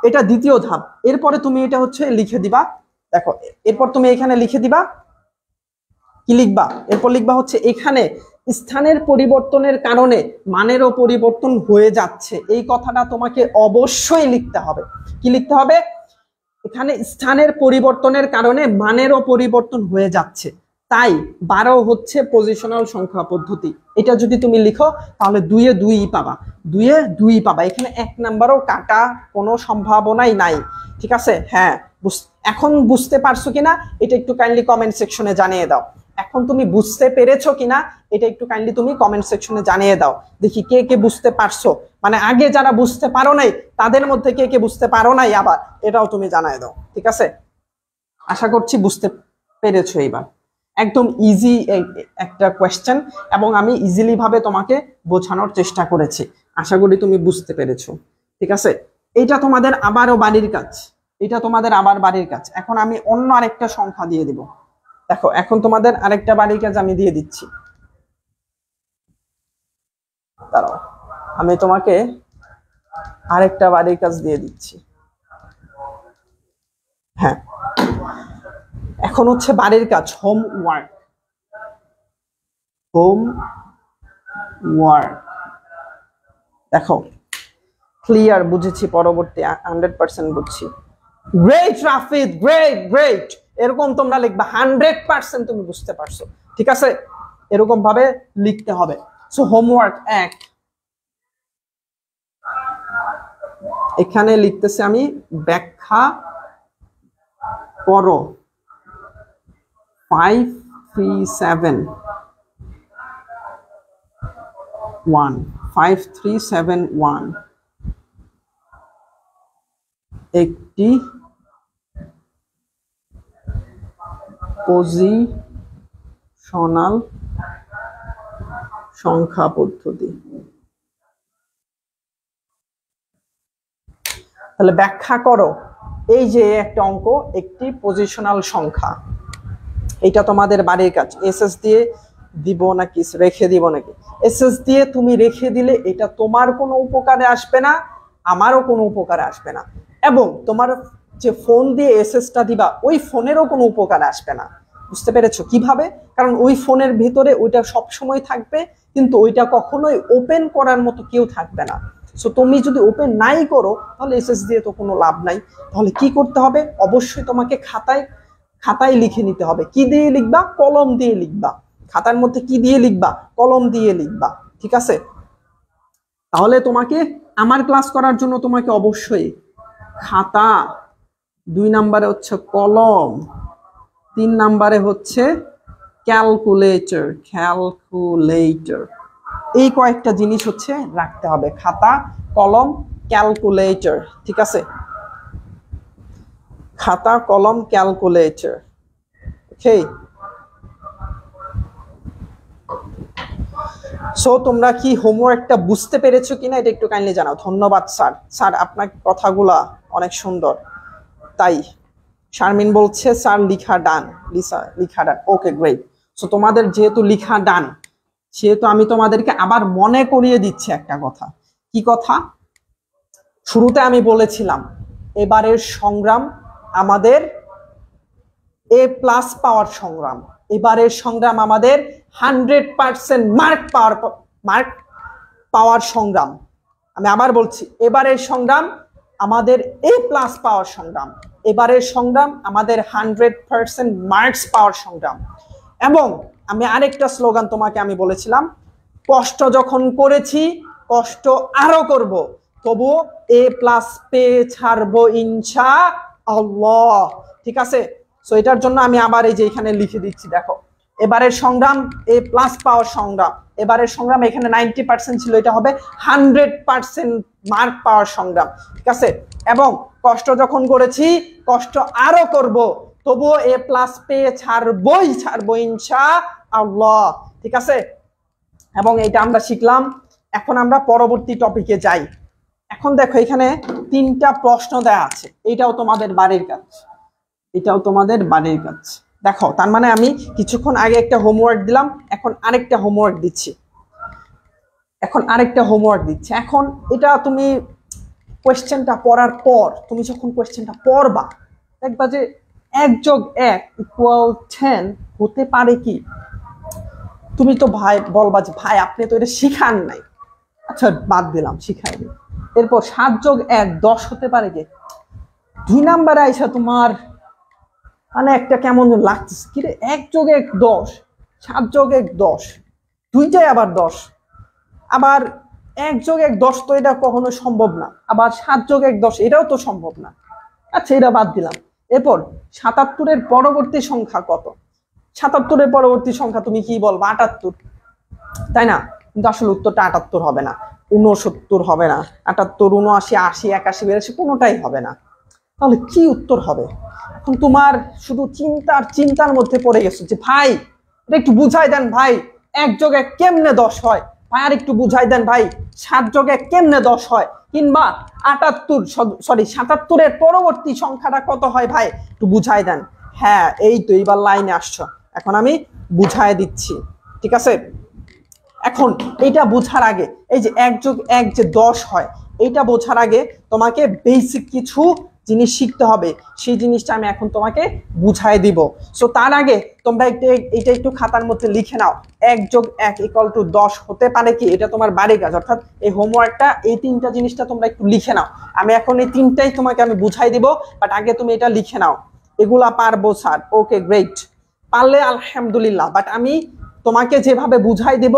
এটা দ্বিতীয় ধাপ। এরপরে তুমি এটা হচ্ছে লিখে দিবা। দেখো এরপর তুমি এখানে লিখে দিবা, কি লিখবা? এরপর লিখবা হচ্ছে এখানে স্থানের পরিবর্তনের কারণে মানেরও পরিবর্তন হয়ে যাচ্ছে, এই কথাটা তোমাকে অবশ্যই লিখতে হবে। কি লিখতে হবে? এখানে স্থানের পরিবর্তনের কারণে মানেরও পরিবর্তন হয়ে যাচ্ছে, তাই 12 হচ্ছে পজিশনাল সংখ্যা পদ্ধতি। এটা যদি তুমি লিখো তাহলে 2 এ 2ই পাবা, 2 এ 2ই পাবা। এখানে 1 নাম্বারও কাটা কোনো সম্ভাবনাই নাই। ঠিক আছে? হ্যাঁ, এখন বুঝতে পারছো কিনা এটা একটু কাইন্ডলি কমেন্ট সেকশনে জানিয়ে দাও। এখন তুমি বুঝতে পেরেছো কিনা এটা একটু কাইন্ডলি তুমি কমেন্ট সেকশনে জানিয়ে দাও। দেখি কে কে বুঝতে পারছো, মানে আগে যারা বুঝতে পারো নাই তাদের মধ্যে কে কে বুঝতে পারো নাই আবার এটাও তুমি জানিয়ে দাও। ঠিক আছে? আশা করছি বুঝতে পেরেছো। এবার একদম ইজি একটা কোয়েশ্চেন এবং আমি ইজিলি ভাবে তোমাকে বোঝানোর চেষ্টা করেছি। আশা করি তুমি বুঝতে পেরেছো। ঠিক আছে? এটা তোমাদের আবারও বাড়ির কাজ, এটা তোমাদের আবার বাড়ির কাজ। এখন আমি অন্য আরেকটা সংখ্যা দিয়ে দিব। দেখো, এখন তোমাদের আরেকটা বাড়ির কাজ আমি দিয়ে দিচ্ছি। দাঁড়াও, আমি তোমাকে আরেকটা বাড়ির কাজ দিয়ে দিচ্ছি। হ্যাঁ, এখন হচ্ছে বাড়ির কাজ, হোমওয়ার্ক। হোমওয়ার্ক দেখো, ক্লিয়ার বুঝেছি, পরবর্তী 100% বুঝছি। গ্রেট রাফিদ, গ্রেট গ্রেট, এরকম তোমরা লিখবা 100% তুমি বুঝতে পারছো। ঠিক আছে? এরকম ভাবে লিখতে হবে। সো হোমওয়ার্ক 1, এখানে লিখতেছি আমি ব্যাখ্যা করো 5371 একটি পজিশনাল সংখ্যা পদ্ধতি। তাহলে ব্যাখ্যা করো, এই যে একটা অঙ্ক, একটি পজিশনাল সংখ্যা, এটা তোমাদের বাড়ির কাজ। এসএস দিয়ে দিব নাকি রেখে দিব নাকি? এসএস দিয়ে তুমি রেখে দিলে এটা তোমার কোনো উপকারে আসবে না, আমারও কোনো উপকারে আসবে না, এবং তোমার যে ফোন দিয়ে এসএসটা দিবা ওই ফোনেরও কোনো উপকারে আসবে না। বুঝতে পেরেছো কিভাবে? কারণ ওই ফোনের ভেতরে ওইটা সব সময় থাকবে, কিন্তু ওইটা কখনোই ওপেন করার মতো কেউ থাকবে না। সো তুমি যদি ওপেন নাই করো তাহলে এসএস দিয়ে তো কোনো লাভ নাই। তাহলে কি করতে হবে? অবশ্যই তোমাকে খাতায় লিখে নিতে হবে। কি দিয়ে লিখবা? কলম দিয়ে লিখবা। খাতার মধ্যে কি দিয়ে লিখবা? কলম দিয়ে লিখবা। ঠিক আছে? তাহলে তোমাকে আমার ক্লাস করার জন্য তোমাকে অবশ্যই খাতা, 2 নম্বরে হচ্ছে কলম, 3 নম্বরে হচ্ছে ক্যালকুলেটর। এই কয়েকটা জিনিস হচ্ছে রাখতে হবে, খাতা, কলম, ক্যালকুলেটর। ঠিক আছে? খাতা, কলম, ক্যালকুলেটর। ওকে, সো তোমরা কি হোমওয়ার্কটা বুঝতে পেরেছো কিনা এটা একটু কাইন্ডলি জানাও। ধন্যবাদ স্যার। স্যার আপনার কথাগুলা অনেক সুন্দর। তাই শারমিন বলছে স্যার লিখা ডান, লিখা ডান। ওকে, গ্রেট। সো তোমাদের যেহেতু লিখা ডান, সেহেতু আমি তোমাদেরকে আবার মনে করিয়ে দিচ্ছি একটা কথা। কি কথা? শুরুতে আমি বলেছিলাম এবারের সংগ্রাম আমাদের A+ পাওয়ার সংগ্রাম। এবারের সংগ্রাম আমাদের 100% মার্ক পাওয়ার সংগ্রাম। আমি আবার বলছি, এবারের সংগ্রাম আমাদের A+ পাওয়ার সংগ্রাম। এবারের সংগ্রাম আমাদের 100% মার্কস পাওয়ার সংগ্রাম। এবং আমি আরেকটা স্লোগান তোমাকে আমি বলেছিলাম, কষ্ট যখন করেছি কষ্ট আরো করব, তবু A+ পেয়ে ছাড়বো ইনশাআল্লাহ। ঠিক আছে? সো এটার জন্য আমি আবার এই যে এখানে লিখে দিচ্ছি, দেখো এবারের সংগ্রাম A+ পাওয়ার সংগ্রাম। এবারের সংগ্রাম এখানে 90% ছিল, এটা হবে 100% মার্ক পাওয়ার সংগ্রাম। ঠিক আছে? এবং কষ্ট যখন করেছি কষ্ট আরো করব, তবুও A+ পেয়ে ছাড়বো ইনশাআল্লাহ। ঠিক আছে? এবং এটা আমরা শিখলাম। এখন আমরা পরবর্তী টপিকে যাই। এখন দেখো এখানে 3টা প্রশ্ন দেয়া আছে, এটাও তোমাদের বাড়ির কাজ, এটাও তোমাদের বাড়ির কাজ। দেখো, তার মানে আমি কিছুক্ষণ আগে একটা হোমওয়ার্ক দিলাম, এখন আরেকটা হোমওয়ার্ক দিচ্ছি। এখন এটা তুমি কোয়েশ্চেনটা পড়ার পর, তুমি যখন কোয়েশ্চেনটা পড়বা দেখবা যে 1+1 = 10 হতে পারে কি। তুমি তো ভাই বলবা যে ভাই আপনি তো এটা শিখান নাই, আচ্ছা বাদ দিলাম, শিখাই দিই। এরপর 7 যোগ 1 10 হতে পারে যে 2 নাম্বারে আইসা তোমার মানে একটা কেমন লাগতেছে কি রে, 1 যোগ 1 10, 7 যোগ 1 10, দুইটাই আবার 10, আবার 1 যোগ 1 10 তো এটা কখনো সম্ভব না, আবার 7 যোগ 1 10 এটাও তো সম্ভব না। আচ্ছা এটা বাদ দিলাম। এরপর 77-এর পরবর্তী সংখ্যা কত? 77-এর পরবর্তী সংখ্যা তুমি কি বলবা? 78, তাই না? কিন্তু আসলে উত্তরটা 78 হবে না, 69 হবে না, 78, 79, 80, 81, 82 কোনোটাই হবে না। তাহলে কি উত্তর হবে? এখন তোমার শুধু চিন্তার মধ্যে পড়ে গেছো যে ভাই এটা একটু বুঝাই দেন ভাই, 1 যোগ 1 কেমনে 10 হয়, ভাই আর একটু বুঝাই দেন ভাই 7 যোগ 1 কেমনে 10 হয়, কিংবা 77-এর পরবর্তী সংখ্যাটা কত হয় ভাই একটু বুঝাই দেন। হ্যাঁ এই তো এইবার লাইনে আসছো, এখন আমি বুঝাই দিচ্ছি, ঠিক আছে? এখন এইটা বোঝার আগে, এই যে 1 যোগ 1 যে 10 হয়, এইটা বোঝার আগে তোমাকে বেসিক কিছু জিনিস শিখতে হবে, সেই জিনিসটা আমি এখন তোমাকে বুঝাই দিব। সো তার আগে তোমরা এটা একটু খাতার মধ্যে লিখে নাও, 1 যোগ 1 = 10 হতে পারে কি? এটা তোমার বাড়ির কাজ, অর্থাৎ এই হোমওয়ার্কটা, এই 3টা জিনিসটা তোমরা একটু লিখে নাও। আমি এখন এই 3টাই তোমাকে আমি বুঝাই দিব, বাট আগে তুমি এটা লিখে নাও। এগুলা পারবো স্যার, ওকে গ্রেট, পারলে আলহামদুলিল্লাহ। বাট আমি তোমাকে যেভাবে বুঝাই দেব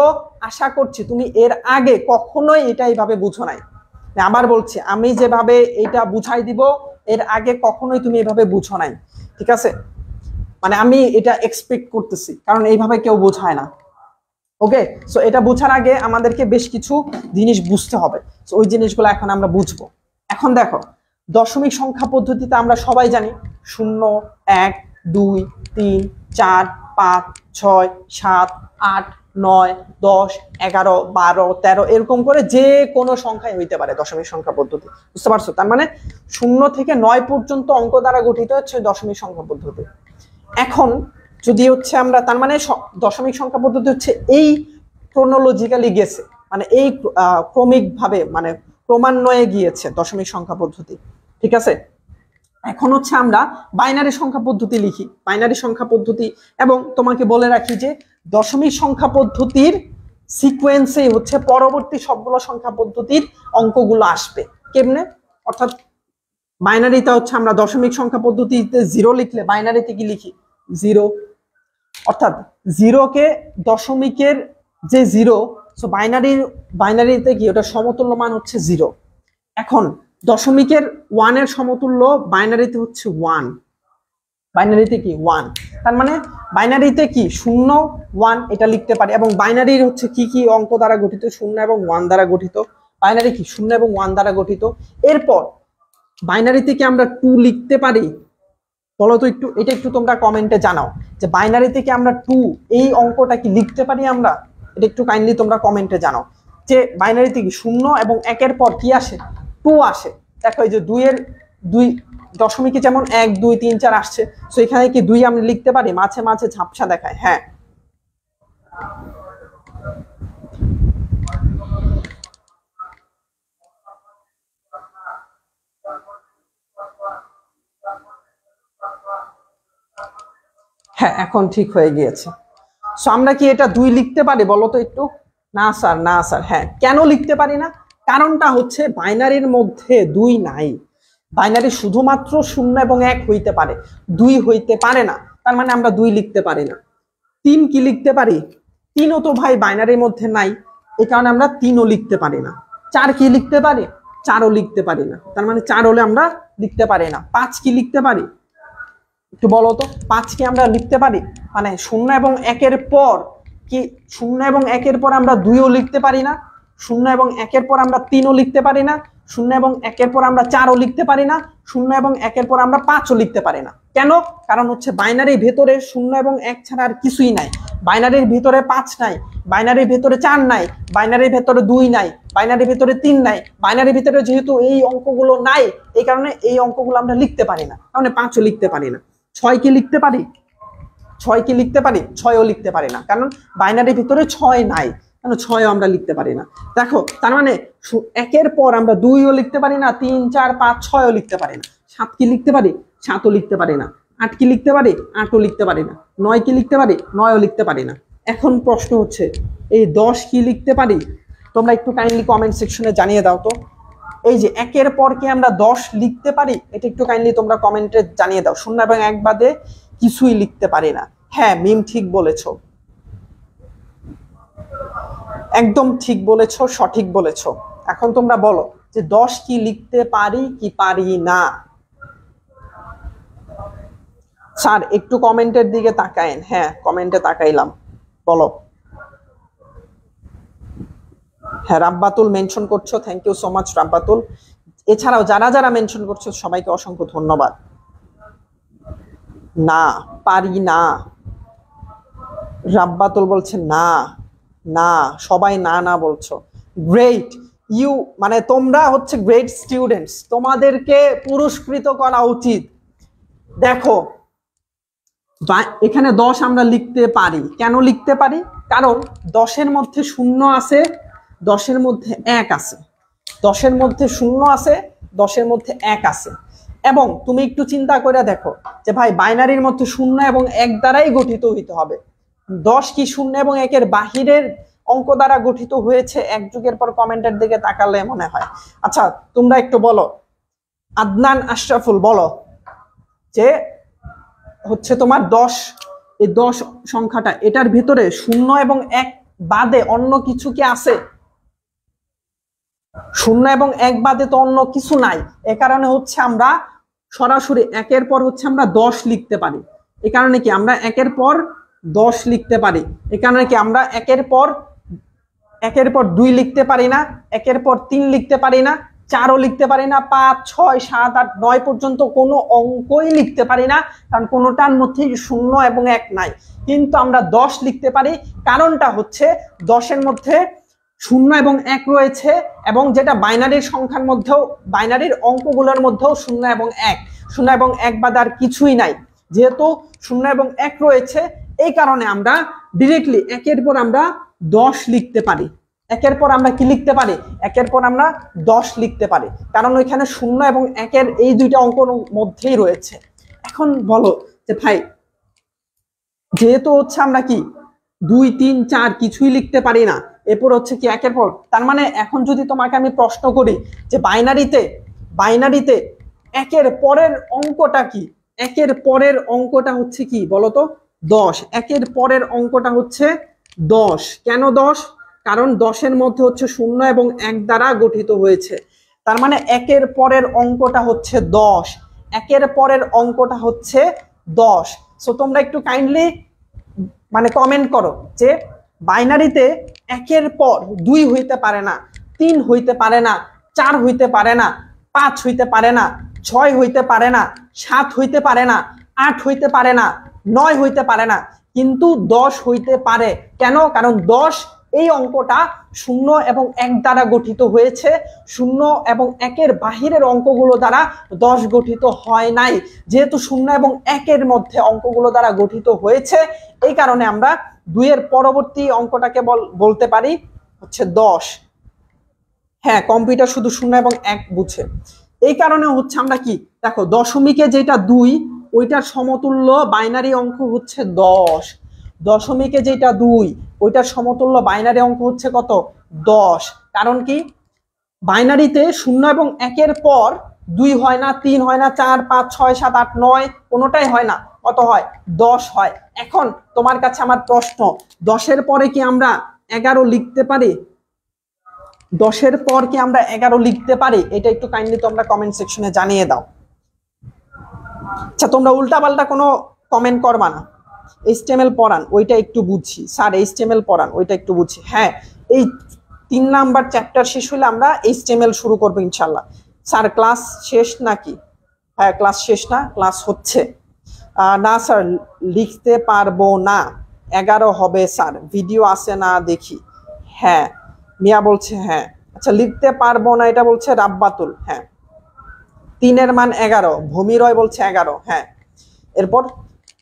আশা করছি তুমি এর আগে কখনোই এটা এইভাবে বুঝো নাই। আবার বলছি, আমি যেভাবে এটা বুঝাই দিব এর আগে কখনোই তুমি এভাবে বুঝো নাই, ঠিক আছে? মানে আমি এটা এক্সপেক্ট করতেছি, কারণ এইভাবে কেউ বোঝায় না। ওকে, সো এটা বোঝার আগে আমাদেরকে বেশ কিছু জিনিস বুঝতে হবে, সো ওই জিনিসগুলো এখন আমরা বুঝবো। এখন দেখো, দশমিক সংখ্যা পদ্ধতিতে আমরা সবাই জানি 0 1 2 3 4 5 6 7 8 9 10 11 12 13 এরকম করে যে কোনো সংখ্যাই হইতে পারে দশমিক সংখ্যা পদ্ধতি, বুঝতে পারছো? তার মানে 0 থেকে 9 পর্যন্ত অঙ্ক দ্বারা গঠিত হচ্ছে দশমিক সংখ্যা পদ্ধতি। এখন যদি হচ্ছে আমরা, তার মানে দশমিক সংখ্যা পদ্ধতি হচ্ছে এই ক্রোনোলজিক্যালি গেছে, মানে এই ক্রমিক ভাবে, মানে ক্রমান্বয়ে গিয়েছে দশমিক সংখ্যা পদ্ধতি, ঠিক আছে? এখন হচ্ছে আমরা বাইনারি সংখ্যা পদ্ধতি লিখি, বাইনারি সংখ্যা পদ্ধতি। এবং তোমাকে বলে রাখি যে দশমিক সংখ্যা পদ্ধতির সিকোয়েন্সে হচ্ছে পরবর্তী সবগুলো সংখ্যা পদ্ধতির অঙ্কগুলো আসবে। কেমনে? অর্থাৎ বাইনারিতে হচ্ছে আমরা দশমিক সংখ্যা পদ্ধতিতে 0 লিখলে বাইনারিতে কি লিখি? 0, অর্থাৎ 0কে দশমিকের যে 0, সো বাইনারিতে কি ওটা সমতুল্য মান হচ্ছে 0। এখন দশমিকের 1 এর সমতুল্য বাইনারিতে হচ্ছে 1, বাইনারিতে কি 1, তার মানে বাইনারিতে কি 0 1 এটা লিখতে পারি। এবং বাইনারির হচ্ছে কি কি অঙ্ক দ্বারা গঠিত? 0 এবং 1 দ্বারা গঠিত। বাইনারি কি 0 এবং 1 দ্বারা গঠিত। এরপর বাইনারিতে কি আমরা 2 লিখতে পারি? বলো তো একটু, এটা একটু তোমরা কমেন্টে জানাও যে বাইনারিতে কি আমরা 2 এই অঙ্কটা কি লিখতে পারি আমরা? এটা একটু কাইন্ডলি তোমরা কমেন্টে জানাও যে বাইনারিতে কি 0 এবং 1 এর পর কি আসে? 2 আসে। দেখো এই যে 2 দশমিকে যেমন 1 2 3 4 আসছে, সো এখানে কি 2 আমরা লিখতে পারি? মাঝে মাঝে ঝাপসা দেখায়, হ্যাঁ। হ্যাঁ এখন ঠিক হয়ে গিয়েছে। সো আমরা কি এটা 2 লিখতে পারি? বলো তো একটু। না স্যার, না স্যার। হ্যাঁ, কেন লিখতে পারি না? কারণটা হচ্ছে বাইনারির মধ্যে 2 নাই। বাইনারি শুধুমাত্র 0 এবং 1 হইতে পারে, 2 হইতে পারে না। তার মানে আমরা 2 লিখতে পারি না। 3 কি লিখতে পারি? 3ও তো ভাই বাইনারির মধ্যে নাই, এই কারণে আমরা 3ও লিখতে পারি না। 4 কি লিখতে পারি? 4ও লিখতে পারি না, তার মানে 4 হলে আমরা লিখতে পারি না। 5 কি লিখতে পারি? একটু বলো তো, 5 কি আমরা লিখতে পারি? মানে 0 এবং 1 এর পর কি 0 এবং 1 এর পর আমরা 2ও লিখতে পারি না, 0 এবং 1 এর পর আমরা 3ও লিখতে পারি না, 0 এবং 1 এর পর আমরা 4ও লিখতে পারি না, 0 এবং 1 এর পর আমরা 5ও লিখতে পারি না। কেন? কারণ হচ্ছে বাইনারির ভেতরে 0 এবং 1 ছাড়া আর কিছুই নাই। বাইনারির ভিতরে 5 নাই, বাইনারির ভিতরে 4 নাই, বাইনারির ভিতরে 2 নাই, বাইনারির ভিতরে 3 নাই। বাইনারির ভিতরে যেহেতু এই অঙ্কগুলো নাই, এই কারণে এই অঙ্কগুলো আমরা লিখতে পারি না, মানে 5ও লিখতে পারি না। 6 কি লিখতে পারি? 6 কি লিখতে পারি? 6ও লিখতে পারি না, কারণ বাইনারির ভিতরে 6 নাই, কারণ 6ও আমরা লিখতে পারি না। দেখো, তার মানে 1 এর পর আমরা 2ও লিখতে পারি না, 3 4 5 6ও লিখতে পারি না। 7 কি লিখতে পারি? 7ও লিখতে পারি না। 8 কি লিখতে পারি? 8ও লিখতে পারি না। 9 কি লিখতে পারি? 9ও লিখতে পারি না। এখন প্রশ্ন হচ্ছে এই 10 কি লিখতে পারি? তোমরা একটু কাইন্ডলি কমেন্ট সেকশনে জানিয়ে দাও তো। এই যে একের পর কি আমরা 10 লিখতে পারি? এটা একটু কাইন্ডলি তোমরা কমেন্টে জানিয়ে দাও। 0 এবং 1 বাদে কিছুই লিখতে পারি না। হ্যাঁ মিম ঠিক বলেছো, একদম ঠিক বলেছো, সঠিক বলেছো। এখন তোমরা বলো যে 10 কি লিখতে পারি কি পারি না? স্যার একটু কমেন্টের দিকে তাকায়েন। হ্যাঁ কমেন্টে তাকাইলাম, বলো। হ্যাঁ রাব্বাতুল মেনশন করছো, থ্যাংক ইউ সো মাচ রাব্বাতুল। এছাড়াও যারা যারা মেনশন করছো সবাইকে অসংখ্য ধন্যবাদ। না পারি না, রাব্বাতুল বলছে না না, সবাই না না বলছো। গ্রেট, ইউ মানে তোমরা হচ্ছে গ্রেট স্টুডেন্টস, তোমাদেরকে পুরস্কৃত করা উচিত। দেখো এখানে 10 আমরা লিখতে পারি। কেন লিখতে পারি? কারণ 10-এর মধ্যে 0 আছে, 10-এর মধ্যে 1 আছে, 10-এর মধ্যে 0 আছে, 10-এর মধ্যে 1 আছে। এবং তুমি একটু চিন্তা করে দেখো যে ভাই বাইনারির মধ্যে 0 এবং 1 দ্বারাই গঠিত হইতে হবে। 10 কি 0 এবং 1-এর বাহিরের অঙ্ক দ্বারা গঠিত হয়েছে? এক যুগের পর কমেন্টের দিকে তাকালে মনে হয়। আচ্ছা তোমরা একটু বলো, আদনান আশরাফুল বলো যে হচ্ছে তোমার 10, এই 10 সংখ্যাটা এটার ভিতরে 0 এবং 1 বাদে অন্য কিছু কি আছে? 0 এবং 1 বাদে তো অন্য কিছু নাই। এ কারণে হচ্ছে আমরা সরাসরি 1-এর পর হচ্ছে আমরা 10 লিখতে পারি। এ কারণে কি আমরা 1-এর পর 10 লিখতে পারি। এ কারণে কি আমরা 1-এর পর 2 লিখতে পারি না, 1-এর পর 3 লিখতে পারি না, 4ও লিখতে পারি না, 5, 6, 7, 8, 9 পর্যন্ত কোনো অঙ্কই লিখতে পারি না, কারণ কোনোটার মধ্যে 0 এবং 1 নাই। কিন্তু আমরা 10 লিখতে পারি। কারণটা হচ্ছে 10-এর মধ্যে 0 এবং 1 রয়েছে, এবং যেটা বাইনারির সংখ্যার মধ্যেও, বাইনারির অঙ্কগুলোর মধ্যেও 0 এবং 1, 0 এবং 1 বাদ আর কিছুই নাই। যেহেতু 0 এবং 1 রয়েছে, এই কারণে আমরা ডিরেক্টলি 1-এর পর আমরা 10 লিখতে পারি। 1-এর পর আমরা কি লিখতে পারি? 1-এর পর আমরা 10 লিখতে পারি, কারণ ওইখানে 0 এবং 1-এর এই দুইটা অঙ্কের মধ্যেই রয়েছে। এখন বলো যে ভাই যেহেতু হচ্ছে আমরা কি 2, 3, 4 কিছুই লিখতে পারি না, এরপর হচ্ছে কি 1-এর পর, তার মানে এখন যদি তোমাকে আমি প্রশ্ন করি যে বাইনারিতে 1-এর পরের অঙ্কটা কি? 1-এর পরের অঙ্কটা হচ্ছে কি বলতো? 10। 1-এর পরের অঙ্কটা হচ্ছে 10। কেন 10? কারণ 10-এর মধ্যে হচ্ছে 0 এবং 1 দ্বারা গঠিত হয়েছে। তার মানে 1-এর পরের অঙ্কটা হচ্ছে 10। 1-এর পরের অঙ্কটা হচ্ছে 10। সো তোমরা একটু কাইন্ডলি মানে কমেন্ট করো যে বাইনারিতে 1-এর পর 2 হইতে পারে না, 3 হইতে পারে না, 4 হইতে পারে না, 5 হইতে পারে না, 6 হইতে পারে না, 7 হইতে পারে না, 8 হইতে পারে না, 9 হইতে পারে না, কিন্তু 10 হইতে পারে। কেন? কারণ 10 এই অঙ্কটা 0 এবং 1 দ্বারা গঠিত হয়েছে। 0 এবং 1-এর বাহিরের অঙ্কগুলো দ্বারা 10 গঠিত হয় নাই। যেহেতু 0 এবং 1-এর মধ্যে অঙ্কগুলো দ্বারা গঠিত হয়েছে, এই কারণে আমরা 2-এর পরবর্তী অঙ্কটাকে বলতে পারি হচ্ছে 10। হ্যাঁ কম্পিউটার শুধু 0 এবং 1 বুঝে। এই কারণে হচ্ছে আমরা কি দেখো দশমিকে যেটা 2, ওইটার সমতুল্য বাইনারি অঙ্ক হচ্ছে 10। দশমিকে যেটা 2, ওইটার সমতুল্য বাইনারি অঙ্ক হচ্ছে কত? 10। কারণ কি বাইনারিতে 0 এবং 1-এর পর 2 হয় না, 3 হয় না, 4, 5, 6, 7, 8, 9 কোনোটাই হয় না। কত হয়? 10 হয়। এখন তোমার কাছে আমার প্রশ্ন, 10-এর পরে কি আমরা 11 লিখতে পারি? 10-এর পর কি আমরা 11 লিখতে পারি? এটা একটু কাইন্ডলি তোমরা কমেন্ট সেকশনে জানিয়ে দাও। আচ্ছা তোমরা উল্টাপাল্টা কোনো কমেন্ট করবা না। HTML পড়ান, ওইটা একটু বুঝি স্যার, HTML পড়ান, ওইটা একটু বুঝি। হ্যাঁ এই 3 নাম্বার চ্যাপ্টার শেষ হলে আমরা HTML শুরু করবো ইনশাল্লাহ। স্যার ক্লাস শেষ নাকি? হ্যাঁ ক্লাস শেষ না, ক্লাস হচ্ছে না স্যার, লিখতে পারবো না। 11 হবে স্যার, ভিডিও আছে না দেখি। হ্যাঁ মিয়া বলছে হ্যাঁ। আচ্ছা লিখতে পারবো না এটা বলছে রাব্বাতুল। হ্যাঁ 3-এর মান 11, ভূমিরয় বলছে 11। হ্যাঁ এরপর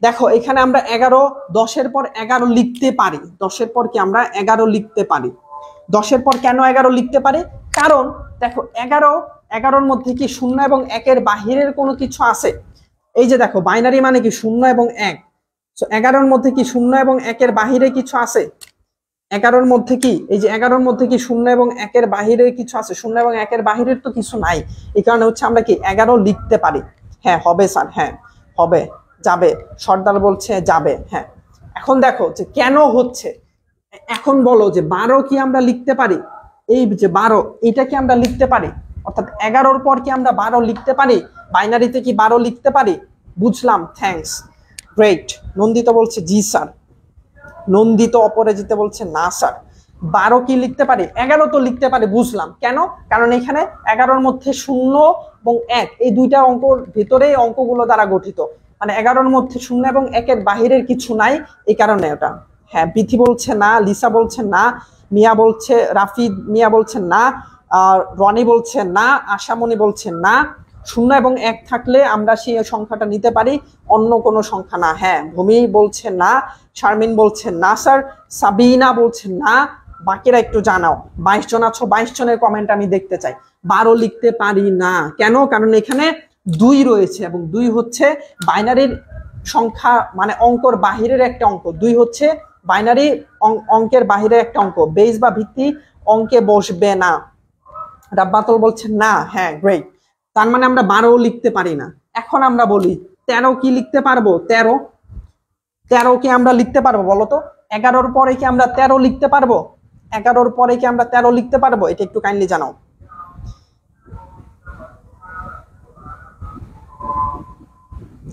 দেখো এখানে আমরা 11, 10-এর পর 11 লিখতে পারি। 10-এর পর কি আমরা 11 লিখতে পারি? 10-এর পর কেন 11 লিখতে পারি? কারণ দেখো 11-র মধ্যে কি 0 এবং 1-এর বাহিরের কোনো কিছু আছে? এই যে দেখো বাইনারি মানে কি 0 এবং 1। সো 11-র মধ্যে কি শূন্য এবং একের বাহিরে কিছু আছে? 11-র মধ্যে কি, এই যে 11-র মধ্যে কি শূন্য এবং একের বাহিরে কিছু আছে? শূন্য এবং একের বাহিরের তো কিছু নাই। এই কারণে হচ্ছে আমরা কি 11 লিখতে পারি। হ্যাঁ হবে স্যার, হ্যাঁ হবে, যাবে। সর্দার বলছে যাবে। হ্যাঁ, এখন দেখো যে কেন হচ্ছে। এখন বলো যে 12 কি আমরা লিখতে পারি? এই যে 12, এটা কি আমরা লিখতে পারি? অর্থাৎ 11-র পর কি আমরা 12 লিখতে পারি? বাইনারিতে কি 12 লিখতে পারি? বুঝলাম, থ্যাঙ্কস, গ্রেট। নন্দিত বলছে জি স্যার। নন্দিত অপরাজিতা বলছে না স্যার। 12 কি লিখতে পারি? 11 তো লিখতে পারি, বুঝলাম। কেন? কারণ এখানে 11-র মধ্যে শূন্য এবং 1 এই দুইটা অঙ্কর ভিতরে অঙ্কগুলো দ্বারা গঠিত, মানে 11-র মধ্যে শূন্য এবং 1-এর বাহিরের কিছু নাই, এই কারণে ওটা। হ্যাঁ, বিথি বলছে না, লিসা বলছে না, মিয়া বলছে, রাফিদ মিয়া বলছে না, রনি বলছে না, আশামণি বলছে না। শূন্য এবং 1 থাকলে আমরা সেই সংখ্যাটা নিতে পারি, অন্য কোনো সংখ্যা না। হ্যাঁ, ভূমি বলছে না, শারমিন বলছে না স্যার, সাবিনা বলছে না। বাকিরা একটু জানাও, 22 জন আছো, 22 জনের কমেন্ট আমি দেখতে চাই। 12 লিখতে পারি না কেন? কারণ এখানে 2 রয়েছে এবং 2 হচ্ছে বাইনারির সংখ্যা, মানে অঙ্কর বাহিরের একটা অঙ্ক। 2 হচ্ছে বাইনারি অঙ্কের বাহিরের একটা অঙ্ক, বেস বা ভিত্তি অঙ্কে বসবে না। রাব্বাতুল বলছে না। হ্যাঁ, গ্রেট। তার মানে আমরা 12 লিখতে পারি না। এখন আমরা বলি 13 কি লিখতে পারবো? 13 কি আমরা লিখতে পারবো বলো তো? 11-র পরে কি আমরা 13 লিখতে পারবো? 11-র পরে কি আমরা 13 লিখতে পারবো? এটা একটু কাইন্ডলি জানাও।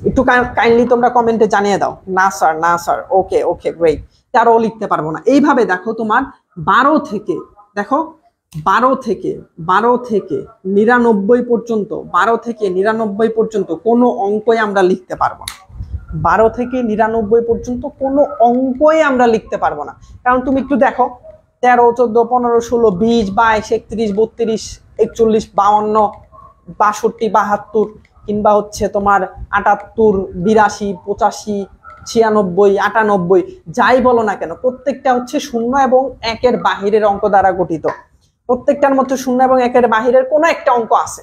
একটু কাইন্ডলি তোমরা কমেন্টে জানিয়ে দাও। না স্যার, না স্যার। ওকে ওকে, গ্রেট। 13 লিখতে পারবো না। এইভাবে দেখো তোমার 12 থেকে, দেখো 12 থেকে 99 পর্যন্ত, 12 থেকে 99 পর্যন্ত কোনো অঙ্কই আমরা লিখতে পারবো না। 12 থেকে 99 পর্যন্ত কোনো অঙ্কই আমরা লিখতে পারবো না। কারণ তুমি একটু দেখো, 13, 14, 15, 16, 20, 22, 31, 32, 41, 52, 62, 72, কিংবা হচ্ছে তোমার 78, 82, 85, 96, 98, যাই বলো না কেন, প্রত্যেকটা হচ্ছে শূন্য এবং 1-এর বাহিরের অঙ্ক দ্বারা গঠিত। প্রত্যেকটার মধ্যে শূন্য এবং 1-এর বাহিরের কোনো একটা অঙ্ক আছে।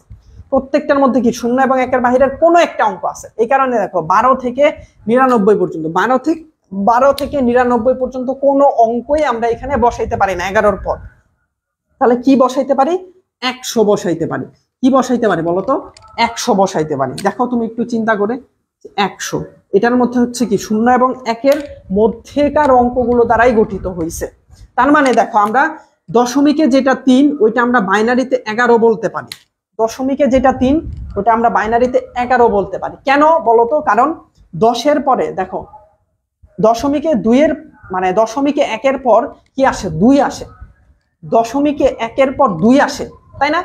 প্রত্যেকটার মধ্যে কি শূন্য এবং 1-এর বাহিরের কোনো একটা অঙ্ক আছে। এই কারণে দেখো 12 থেকে 99 পর্যন্ত, 12 থেকে 99 পর্যন্ত কোনো অঙ্কই আমরা এখানে বসাইতে পারি না 11-র পর। তাহলে কি বসাইতে পারি? 100 বসাইতে পারি। কি বসাইতে পারি বলো তো? 100 বসাইতে পারি। দেখো তুমি একটু চিন্তা করে, 100 এটার মধ্যে হচ্ছে কি শূন্য এবং 1-এর মধ্যেকার অঙ্কগুলো দ্বারাই গঠিত হয়েছে। তার মানে দেখো আমরা দশমিকে যেটা 3 ওইটা আমরা বাইনারিতে 11 বলতে পারি। দশমিকে যেটা 3 ওটা আমরা বাইনারিতে 11 বলতে পারি। কেন বলতো? কারণ 10-এর পরে দেখো, দশমিকে 2-এর মানে দশমিকে 1-এর পর কি আসে? 2 আসে। দশমিকে 1-এর পর 2 আসে, তাই না?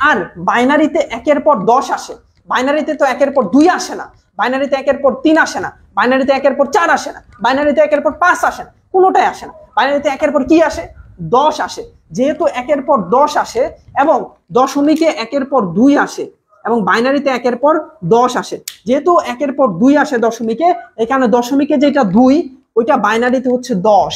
আর বাইনারিতে 1-এর পর 10 আসে। বাইনারিতে তো 1-এর পর 2 আসে না, বাইনারিতে 1-এর পর 3 আসে না, বাইনারিতে 1-এর পর 4 আসে না, বাইনারিতে 1-এর পর 5 আসে না, কোনোটাই আসে না। বাইনারিতে 1-এর পর কি আসে? 10 আসে। যেহেতু 1-এর পর 10 আসে এবং দশমিকে 1-এর পর 2 আসে এবং বাইনারিতে 1-এর পর 10 আসে, যেহেতু 1-এর পর 2 আসে দশমিকে, এখানে দশমিকে যেটা 2 ওইটা বাইনারিতে হচ্ছে 10।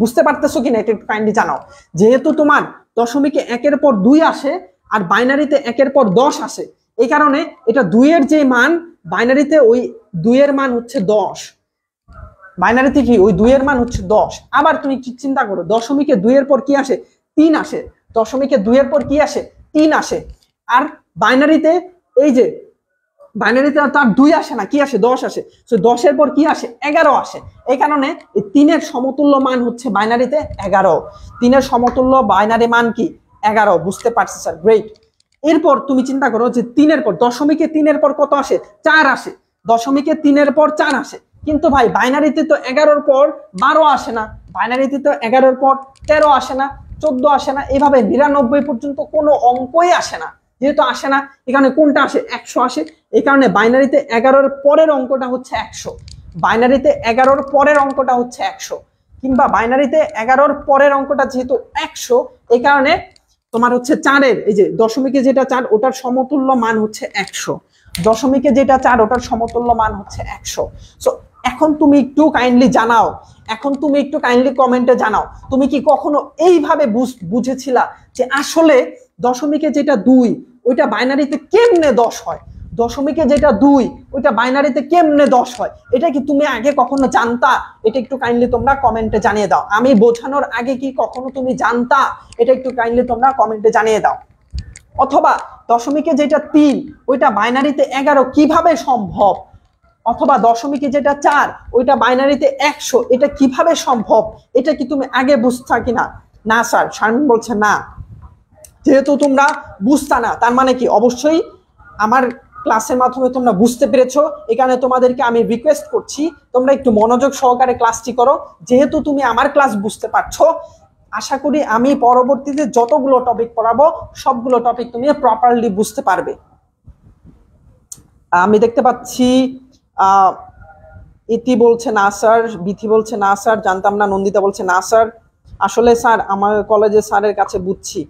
বুঝতে পারতেছো কিনা এটা একটু কাইন্ডলি জানাও। যেহেতু তোমার দশমিকে 1-এর পর 2 আসে আর বাইনারিতে 1-এর পর 10 আসে, এই কারণে এটা 2-এর যে মান, বাইনারিতে ওই 2-এর মান হচ্ছে 10। বাইনারিতে কি ওই 2-এর মান হচ্ছে 10। আবার তুমি চিন্তা করো, দশমিকে 2-এর পর কি আসে? 3 আসে। দশমিকে 2-এর পর কি আসে? 3 আসে। আর বাইনারিতে এই যে বাইনারিতে তার 2 আসে না, কি আসে? 10 আসে। সো 10-এর পর কি আসে? 11 আসে। এই কারণে এই 3-এর সমতুল্য মান হচ্ছে বাইনারিতে 11। 3-এর সমতুল্য বাইনারি মান কি? 11। বুঝতে পারছি স্যার, গ্রেট। এরপর তুমি চিন্তা করো যে 3-এর পর, দশমিকে 3-এর পর কত আসে? 4 আসে। দশমিকে 3-এর পর 4 আসে। কিন্তু ভাই বাইনারিতে তো 11-র পর 12 আসে না, বাইনারিতে তো 11-র পর 13 আসে না, 14 আসে না, এভাবে 99 পর্যন্ত কোনো অঙ্কই আসে না। যেহেতু আসে না, এখানে কোনটা আসে? 100 আসে। এই কারণে বাইনারিতে 11-র পরের অঙ্কটা হচ্ছে 100। বাইনারিতে 11-র পরের অঙ্কটা হচ্ছে 100, কিংবা বাইনারিতে 11-র পরের অঙ্কটা যেহেতু 100, এই কারণে তোমার হচ্ছে 4-এর, এই যে দশমিকে যেটা 4 ওটার সমতুল্য মান হচ্ছে 100। দশমিকে যেটা 4 ওটার সমতুল্য মান হচ্ছে 100। সো এখন তুমি একটু কাইন্ডলি জানাও, এখন তুমি একটু কাইন্ডলি কমেন্টে জানাও, তুমি কি কখনো এইভাবে বুঝেছিলা যে আসলে দশমিকে যেটা 2 ওইটা বাইনারিতে কেমনে 10 হয়? দশমিকে যেটা 2 ওইটা বাইনারিতে কেমনে 10 হয়, এটা কি তুমি আগে কখনো জানতা? এটা একটু কাইন্ডলি তোমরা কমেন্টে জানিয়ে দাও। আমি বোঝানোর আগে কি কখনো তুমি জানতা? এটা একটু কাইন্ডলি তোমরা কমেন্টে জানিয়ে দাও। অথবা দশমিকে যেটা 3 ওইটা বাইনারিতে 11 কিভাবে সম্ভব? অথবা দশমিকে যেটা 4 ওইটা বাইনারিতে 100, এটা কিভাবে সম্ভব? এটা কি তুমি আগে বুঝতা কিনা? না স্যার, শারমিন বলছে না। যেহেতু তোমরা বুঝতা না, তার মানে কি অবশ্যই আমার ক্লাসের মাধ্যমে তোমরা বুঝতে পেরেছো। এখানে তোমাদেরকে আমি রিকোয়েস্ট করছি তোমরা একটু মনোযোগ সহকারে ক্লাসটি করো। যেহেতু তুমি আমার ক্লাস বুঝতে পারছো, আশা করি আমি পরবর্তীতে যতগুলো টপিক পড়াবো সবগুলো টপিক তুমি প্রপারলি বুঝতে পারবে। আমি দেখতে পাচ্ছি ইতি বলছে না স্যার, বিথি বলছে না স্যার, জানতাম না, নন্দিতা বলছে না স্যার। আসলে স্যার আমার কলেজে স্যারের কাছে বুঝছি।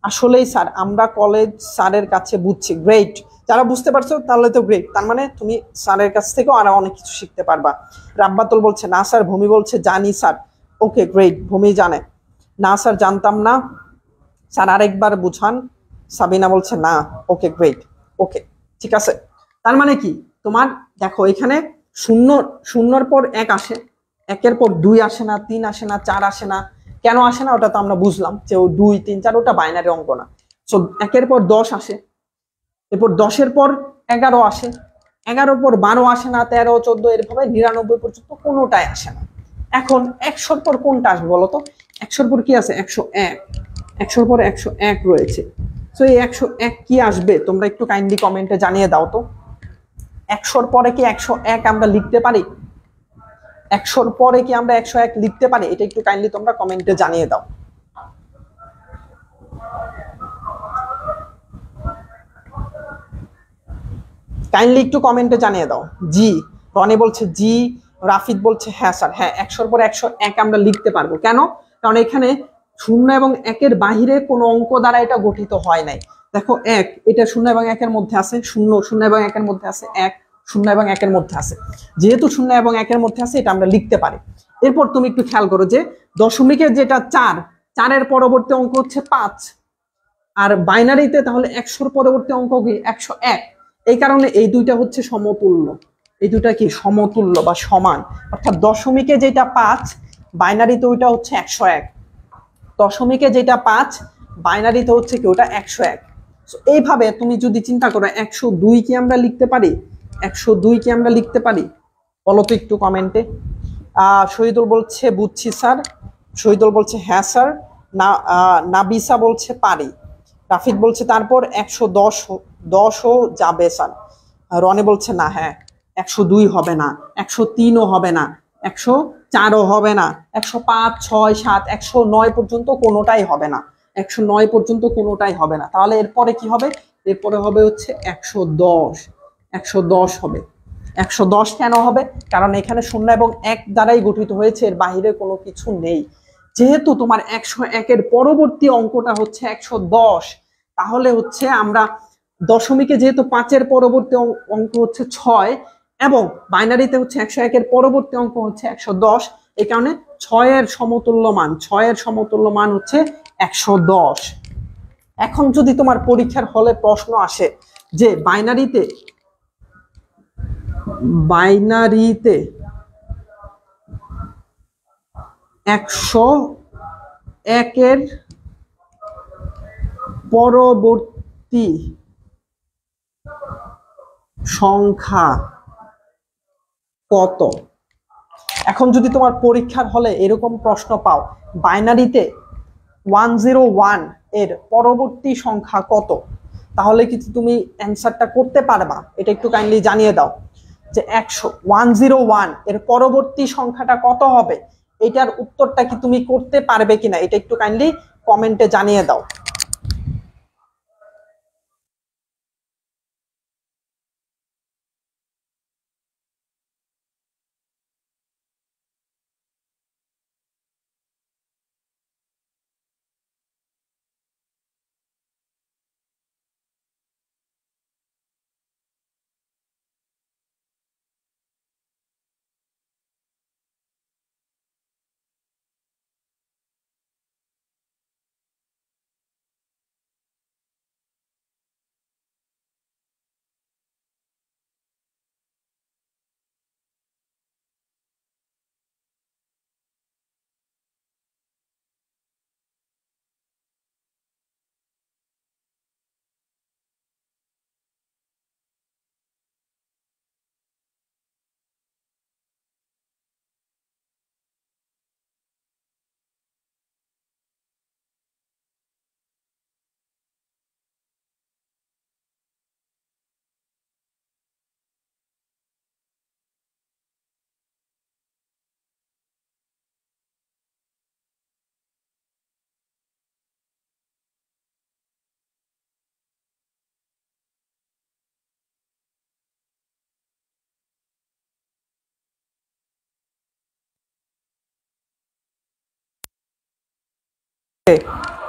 আসলেই স্যার আমরা কলেজ স্যারের কাছে বুঝছি। গ্রেট, যারা বুঝতে পারছো তাহলে তো গ্রেট, তার মানে তুমি স্যারের কাছ থেকেও আরো অনেক কিছু শিখতে পারবা। রাব্বাতুল বলছে না স্যার। ভূমি বলছে জানি স্যার। ওকে গ্রেট, ভূমি জানে। না স্যার জানতাম না স্যার, আরেকবার বুঝান। সাবিনা বলছে না। ওকে গ্রেট, ওকে ঠিক আছে। তার মানে কি তোমার দেখো এখানে শূন্য, শূন্যর পর 1 আসে, 1-এর পর 2 আসে না, 3 আসে না, 4 আসে না। কেন আসে না ওটা তো আমরা বুঝলাম যে 2, 3, 4 ওটা বাইনারি অঙ্ক না। সো 1-এর পর 10 আসে, এরপর 10-এর পর 11 আসে, 11-এর পর 12 আসে না, 13, 14 এরভাবে 99 পর্যন্ত কোনোটাই আসে না। এখন 100-র পর কোনটা আসবে বলতো? 100-র পর কি আছে? 101। 100-র পর 101 রয়েছে। তো এই 101 কি আসবে তোমরা একটু কাইন্ডলি কমেন্টে জানিয়ে দাও তো। 100-র পরে কি 101 আমরা লিখতে পারি? 100-র পরে কি আমরা 101 লিখতে পারি? এটা একটু কাইন্ডলি তোমরা কমেন্টে জানিয়ে দাও। কাইন্ডলি একটু কমেন্টে জানিয়ে দাও। জি, রনি বলছে জি। রাফিদ বলছে হ্যাঁ স্যার, হ্যাঁ 100-র পর 101 আমরা লিখতে পারবো। কেন? কারণ এখানে 0 এবং 1-এর বাহিরে কোনো অঙ্ক দ্বারা এটা গঠিত হয় নাই। দেখো 1, এটা 0 এবং 1-এর মধ্যে আছে, 0, 0 এবং 1-এর মধ্যে আছে 1, 0 এবং 1-এর মধ্যে আছে। যেহেতু 0 এবং 1-এর মধ্যে আছে এটা আমরা লিখতে পারি। এরপর তুমি একটু খেয়াল করো যে দশমিকের যেটা 4, 4-এর পরবর্তী অঙ্ক হচ্ছে 5, আর বাইনারিতে তাহলে 100-র পরবর্তী অঙ্ক কি? 101। এই কারণে এই দুইটা হচ্ছে সমতুল্য। এই দুইটা কি সমতুল্য বা সমান। অর্থাৎ দশমিকে যেটা 5, বাইনারিতে ওইটা হচ্ছে 101। দশমিকে যেটা 5, বাইনারিতে হচ্ছে কি ওটা 101। এইভাবে তুমি যদি চিন্তা করো 102 কি আমরা লিখতে পারি? 102 কি আমরা লিখতে পারি? বলো তো একটু কমেন্টে। শহীদুল বলছে বুঝছি স্যার। শহীদুল বলছে হ্যাঁ স্যার। না, নাবিসা বলছে পারি। রাফিদ বলছে তারপর 110ও যাবে স্যার। রনি বলছে না, হ্যাঁ 102 হবে না, 103ও হবে না, 104ও হবে না, 105, 6, 7, 109 পর্যন্ত কোনোটাই হবে না। 109 পর্যন্ত কোনোটাই হবে না। তাহলে এরপরে কি হবে? এরপরে হবে হচ্ছে 110। 110 হবে। 110 কেন হবে? কারণ এখানে 0 এবং 1 দ্বারাই গঠিত হয়েছে, এর বাহিরে কোনো কিছু নেই। যেহেতু তোমার 101-এর পরবর্তী অঙ্কটা হচ্ছে 110, তাহলে হচ্ছে আমরা দশমিকে যেহেতু 5-এর পরবর্তী অঙ্ক হচ্ছে 6 এবং বাইনারিতে হচ্ছে 101-এর পরবর্তী অঙ্ক হচ্ছে 110, এই কারণে 6-এর সমতুল্য মান, 6-এর সমতুল্য মান হচ্ছে 110। এখন যদি তোমার পরীক্ষার হলে প্রশ্ন আসে যে বাইনারিতে 101-এর পরবর্তী সংখ্যা কত? এখন যদি তোমার পরীক্ষার হলে এরকম প্রশ্ন পাও, বাইনারিতে 101 এর পরবর্তী সংখ্যা কত, তাহলে কি তুমি অ্যান্সারটা করতে পারবা? এটা একটু কাইন্ডলি জানিয়ে দাও যে 101 এর পরবর্তী সংখ্যাটা কত হবে, এটার উত্তরটা কি তুমি করতে পারবে কিনা, এটা একটু কাইন্ডলি কমেন্টে জানিয়ে দাও।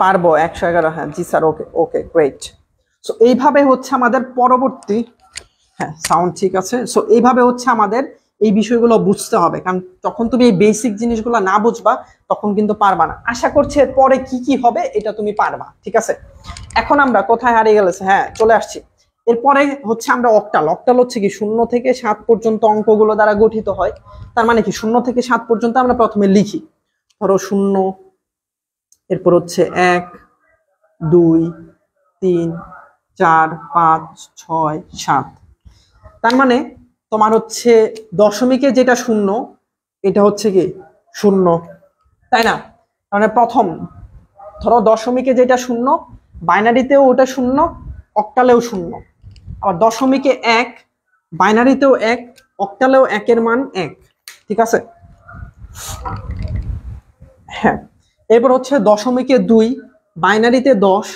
পারবো 111, হ্যাঁ জি স্যার, ওকে ওকে গ্রেট। সো এইভাবে হচ্ছে আমাদের পরবর্তী, হ্যাঁ সাউন্ড ঠিক আছে। সো এইভাবে হচ্ছে আমাদের এই বিষয়গুলো বুঝতে হবে, কারণ যখন তুমি এই বেসিক জিনিসগুলো না বুঝবা তখন কিন্তু পারবা না। আশা করছি এরপরে কি কি হবে এটা তুমি পারবা, ঠিক আছে। এখন আমরা কোথায় হারিয়ে গেছে, হ্যাঁ চলে আসছি। এরপরে হচ্ছে আমরা অক্টাল। অক্টাল হচ্ছে কি 0 থেকে 7 পর্যন্ত অঙ্কগুলো দ্বারা গঠিত হয়। তার মানে কি 0 থেকে 7 পর্যন্ত আমরা প্রথমে লিখি, ধরো 0, এরপর হচ্ছে 1, 2, 3, 4, 5, 6, 7। তার মানে তোমার হচ্ছে দশমিকে যেটা 0 এটা হচ্ছে কি 0, তাই না? মানে প্রথম ধরো দশমিকে যেটা 0, বাইনারিতেও ওটা 0, অক্টালেও 0। আবার দশমিকে 1, বাইনারিতেও 1, অক্টালেও 1 এর মান 1, ঠিক আছে। হ্যাঁ, এরপর হচ্ছে দশমিকে 2, বাইনারিতে 10,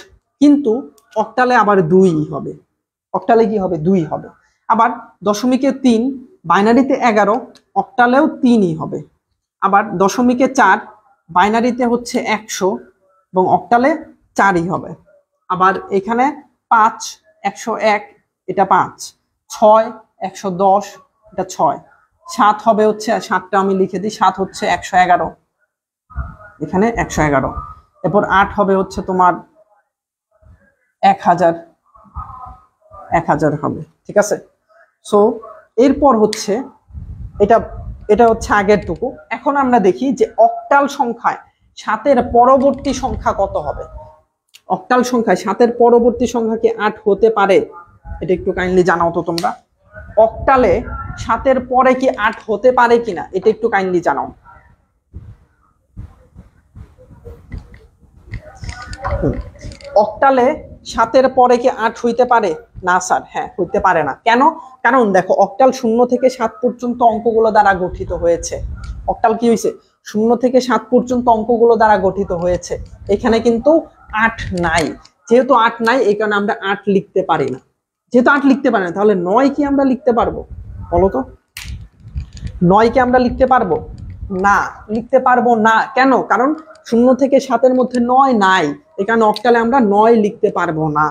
কিন্তু অক্টালে আবার 2 হবে। অক্টালে কি হবে? 2 হবে। আবার দশমিকে 3, বাইনারিতে 11, অক্টালেও 3ই হবে। আবার দশমিকে 4, বাইনারিতে হচ্ছে 100 এবং অক্টালে 4ই হবে। আবার এখানে 5, 101, এটা 5, 6, 110, এটা 6, 7 হবে হচ্ছে, 7টা আমি লিখে দিই, 7 হচ্ছে 111, এখানে 111। এরপর 8 হবে হচ্ছে তোমার 1000, 1000 হবে, ঠিক আছে। সো এরপর হচ্ছে এটা এটা হচ্ছে আগের টুকু। এখন আমরা দেখি যে অক্টাল সংখ্যায় 7-এর পরবর্তী সংখ্যা কত হবে। অক্টাল সংখ্যায় 7-এর পরবর্তী সংখ্যা কি 8 হতে পারে? এটা একটু কাইন্ডলি জানাও তো তোমরা। অক্টালে 7-এর পরে কি 8 হতে পারে কিনা এটা একটু কাইন্ডলি জানাও। অক্টালে 7-এর পরে কি 8 হইতে পারে? না স্যার, হ্যাঁ হইতে পারে না। কেন? কারণ দেখো অক্টাল 0 থেকে 7 পর্যন্ত অঙ্কগুলো দ্বারা গঠিত হয়েছে। অক্টাল কি হয়েছে? 0 থেকে 7 পর্যন্ত অঙ্কগুলো দ্বারা গঠিত হয়েছে। এখানে কিন্তু 8 নাই। যেহেতু 8 নাই, এই কারণে আমরা 8 লিখতে পারি না। যেহেতু 8 লিখতে পারি না, তাহলে 9 কি আমরা লিখতে পারবো? বলো তো, 9 কি আমরা লিখতে পারবো? না, লিখতে পারবো না। কেন? কারণ 0 থেকে 7-এর মধ্যে 9 নাই, এই কারণে অক্টালে আমরা 9 লিখতে পারবো না।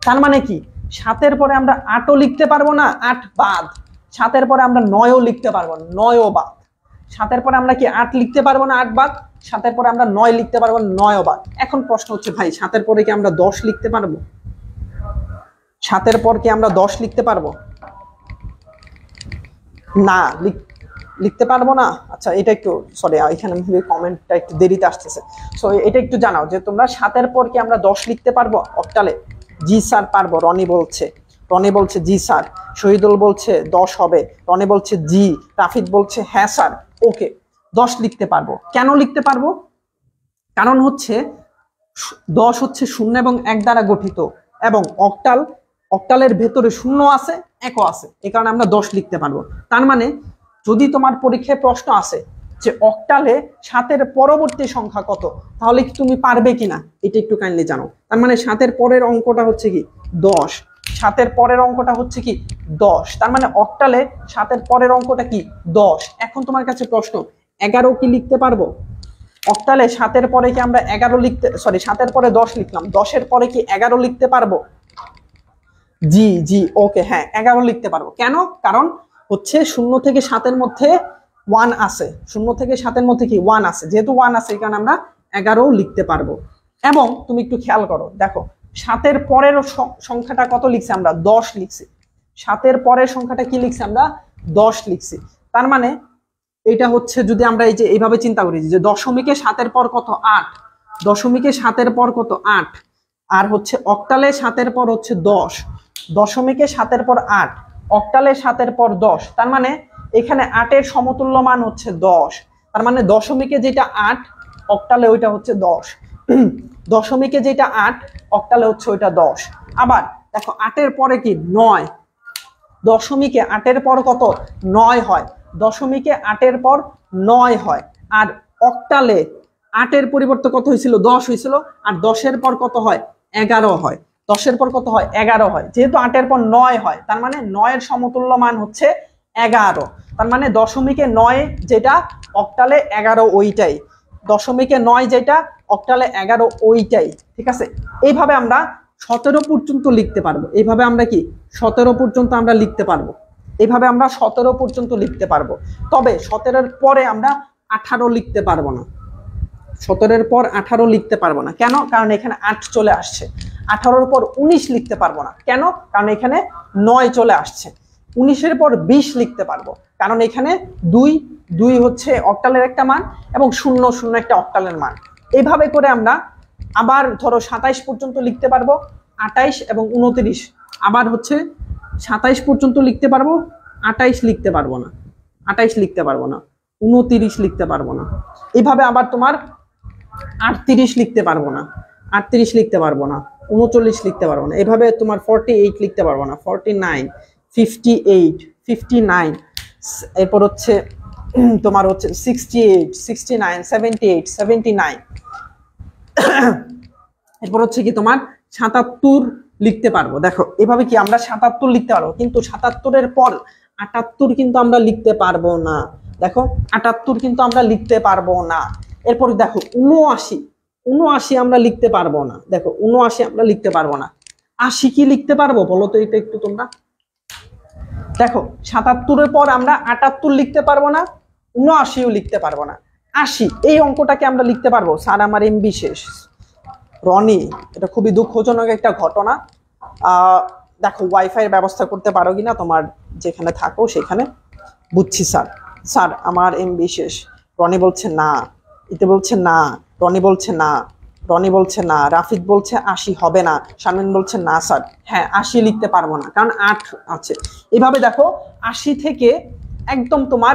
তার মানে কি 7-এর পরে আমরা 8ও লিখতে পারবো না, 8 বাদ। 7-এর পরে আমরা 9ও লিখতে পারবো না, 9ও বাদ। 7-এর পরে আমরা কি 8 লিখতে পারবো না, 8 বাদ। 7-এর পরে আমরা 9 লিখতে পারবো না, 9ও বাদ। এখন প্রশ্ন হচ্ছে ভাই 7-এর পরে কি আমরা 10 লিখতে পারবো? 7-এর পর কি আমরা 10 লিখতে পারবো? না, লিখতে পারবো না। আচ্ছা, এটা একটু সরি, এখানে কমেন্টটা একটু দেরিতে আসতেছে। সো এটা একটু জানাও যে তোমরা 7-এর পর কি আমরা 10 লিখতে পারবো অক্টালে? জি স্যার পারবো, রনি বলছে জি স্যার। শহীদুল বলছে 10 হবে, রনি বলছে জি, রাফিদ বলছে হ্যাঁ স্যার। ওকে, 10 লিখতে পারবো। কেন লিখতে পারবো? কারণ হচ্ছে 10 হচ্ছে 0 এবং 1 দ্বারা গঠিত, এবং অক্টালের ভেতরে 0 আছে, 1ও আছে, এই কারণে আমরা 10 লিখতে পারবো। তার মানে যদি তোমার পরীক্ষায় প্রশ্ন আসে যে অক্টালে 7-এর পরবর্তী সংখ্যা কত, তাহলে কি তুমি পারবে কিনা এটা একটু কাইন্ডলি জানো। তার মানে 7-এর পরের অঙ্কটা হচ্ছে কি 10, 7-এর পরের অঙ্কটা হচ্ছে কি 10। তার মানে অক্টালে 7-এর পরের অঙ্কটা কি 10। এখন তোমার কাছে প্রশ্ন, 11 কি লিখতে পারবো? অক্টালে 7-এর পরে কি আমরা 11 লিখতে, সরি 7-এর পরে 10 লিখলাম, 10-এর পরে কি 11 লিখতে পারবো? জি জি, ওকে, হ্যাঁ 11 লিখতে পারবো। কেন? কারণ হচ্ছে 0 থেকে 7-এর মধ্যে 1 আছে, 0 থেকে 7-এর মধ্যে কি 1 আছে, যেহেতু 1 আছে এই কারণে আমরা 11ও লিখতে পারবো। এবং তুমি একটু খেয়াল করো, দেখো 7-এর পরের সংখ্যাটা কত লিখছি আমরা? 10 লিখছি। 7-এর পরের সংখ্যাটা কি লিখছি আমরা? 10 লিখছি। তার মানে এটা হচ্ছে, যদি আমরা এই যে এইভাবে চিন্তা করি যে দশমিকে 7-এর পর কত? 8। দশমিকে 7-এর পর কত? 8। আর হচ্ছে অক্টালে 7-এর পর হচ্ছে 10। দশমিকে 7-এর পর 8, অক্টালে 7-এর পর 10। তার মানে এখানে 8-এর সমতুল্য মান হচ্ছে 10। তার মানে দশমিকে যেটা 8, অক্টালে ওইটা হচ্ছে 10। দশমিকে যেটা 8, অক্টালে হচ্ছে ওইটা 10। আবার দেখো 8-এর পরে কি 9। দশমিকে 8-এর পর কত? 9 হয়। দশমিকে 8-এর পর 9 হয়। আর অক্টালে 8-এর পরিবর্তে কত হয়েছিল? 10 হয়েছিল। আর 10-এর পর কত হয়? 11 হয়। 10-এর পর কত হয়? 11 হয়। যেহেতু 8-এর পর 9 হয়, তার মানে 9-এর সমতুল্য মান হচ্ছে 11। তার মানে দশমিকে 9 যেটা, অক্টালে 11 ওইটাই। দশমিকে 9 যেটা, অক্টালে 11 ওইটাই। ঠিক আছে, এইভাবে আমরা 17 পর্যন্ত লিখতে পারবো। এইভাবে আমরা কি 17 পর্যন্ত আমরা লিখতে পারবো। এইভাবে আমরা 17 পর্যন্ত লিখতে পারবো। তবে 17-এর পরে আমরা 18 লিখতে পারবো না। 17-এর পর 18 লিখতে পারবো না। কেন? কারণ এখানে 8 চলে আসছে। 18-র পর 19 লিখতে পারবো না। কেন? কারণ এখানে 9 চলে আসছে। 19-এর পর 20 লিখতে পারবো, কারণ এখানে 2 হচ্ছে অক্টালের একটা মান এবং 0 0 একটা অক্টালের মান। এইভাবে করে আমরা আবার ধরো 27 পর্যন্ত লিখতে পারবো, 28 এবং 29। আবার হচ্ছে 27 পর্যন্ত লিখতে পারবো, 28 লিখতে পারবো না, 28 লিখতে পারবো না, 29 লিখতে পারবো না। এইভাবে আবার তোমার 38 লিখতে পারবো না, 38 লিখতে পারবো না, 39 লিখতে পারবো না। এভাবে তোমার 48 লিখতে পারবো না, 49, 58, 59। এরপর হচ্ছে তোমার হচ্ছে 68, 69, 78, 79। এরপর হচ্ছে কি তোমার 77 লিখতে পারবো। দেখো এভাবে কি আমরা 77 লিখতে পারবো, কিন্তু 77-এর পর 78 কিন্তু আমরা লিখতে পারবো না। দেখো 78 কিন্তু আমরা লিখতে পারবো না। এরপর দেখো 79 আমরা লিখতে পারবো না। দেখো 79 আমরা লিখতে পারবো না। 80 কি লিখতে পারবো বলো তো এটা একটু তোমরা। দেখো 77-এর পর আমরা 78 লিখতে পারবো না, 79ও লিখতে পারবো না। 80 এই অঙ্কটাকে আমরা লিখতে পারবো। স্যার আমার এমবি শেষ। রনি, এটা খুবই দুঃখজনক একটা ঘটনা। দেখো ওয়াইফাই এর ব্যবস্থা করতে পারো কিনা তোমার যেখানে থাকো সেখানে। বুঝছি স্যার, স্যার আমার এমবি শেষ। রনি বলছে না, ইতে বলছে না, রনি বলছে না, রনি বলছে না, রাফিদ বলছে 80 হবে না, শারমিন বলছে না স্যার। হ্যাঁ 80 লিখতে পারবো না, কারণ 8 আছে। এভাবে দেখো 80 থেকে একদম তোমার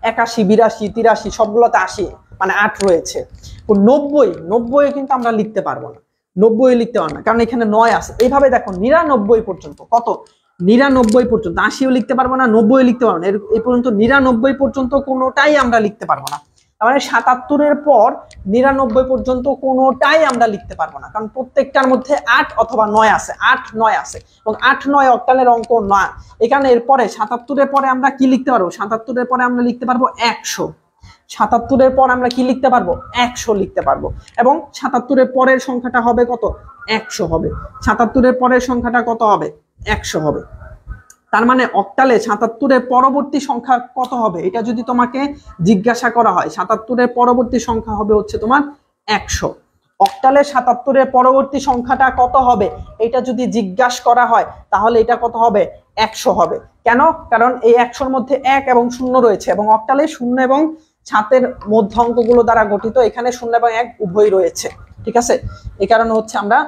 81, 82, 83 সবগুলোতে 80 মানে 8 রয়েছে। 90 কিন্তু আমরা লিখতে পারবো না, 90 লিখতে পারবো না, কারণ এখানে 9 আছে। এইভাবে দেখো 99 পর্যন্ত, কত 99 পর্যন্ত, 80ও লিখতে পারবো না, 90 লিখতে পারবো না, এই পর্যন্ত 99 পর্যন্ত কোনোটাই আমরা লিখতে পারবো না। তার মানে 77-এর পর 99 পর্যন্ত কোনোটাই আমরা লিখতে পারবো না, কারণ প্রত্যেকটার মধ্যে 8 অথবা 9 আছে, 8 9 আছে, এবং 8 9 অক্টালের অঙ্ক না। এখানে এরপরে 77-এর পরে আমরা কি লিখতে পারবো? 77-এর পরে আমরা লিখতে পারবো 100। 77-এর পর আমরা কি লিখতে পারবো? 100 লিখতে পারবো, এবং 77-এর পরের সংখ্যাটা হবে কত? 100 হবে। 77-এর পরের সংখ্যাটা কত হবে? 100 হবে। তার মানে অক্টালে 77-এর পরবর্তী সংখ্যা কত হবে এটা যদি তোমাকে জিজ্ঞাসা করা হয়, 77-এর পরবর্তী সংখ্যা হবে হচ্ছে তোমার 100। অক্টালে 77-এর পরবর্তী সংখ্যাটা কত হবে এটা যদি জিজ্ঞাসা করা হয়, তাহলে এটা কত হবে? 100 হবে। কেন? কারণ এই 100-র মধ্যে 1 এবং 0 রয়েছে, এবং অক্টালে 0 এবং 7-এর মধ্য অঙ্কগুলো দ্বারা গঠিত। এখানে 0 এবং 1 উভয় রয়েছে। ঠিক আছে, এই কারণে হচ্ছে আমরা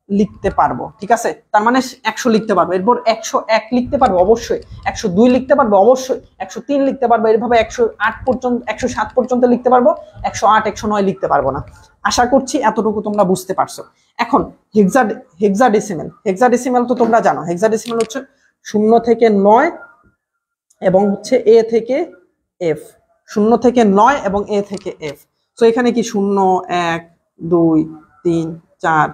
লিখতে পারবো। ঠিক আছে, তার মানে 100 লিখতে পারবো। এরপর 101 লিখতে পারবো অবশ্যই, 102 লিখতে পারবো অবশ্যই, 103 লিখতে পারবো, এইভাবে 108 পর্যন্ত, 107 পর্যন্ত লিখতে পারবো, 108 109 লিখতে পারবো না। আশা করছি এতটুকু তোমরা বুঝতে পারছো। এখন হেক্সাডেসিমাল তো তোমরা জানো। হেক্সাডেসিমাল হচ্ছে 0 থেকে 9 এবং হচ্ছে এ থেকে এফ, 0 থেকে 9 এবং এ থেকে এফ। সো এখানে কি 0 1 2 3 4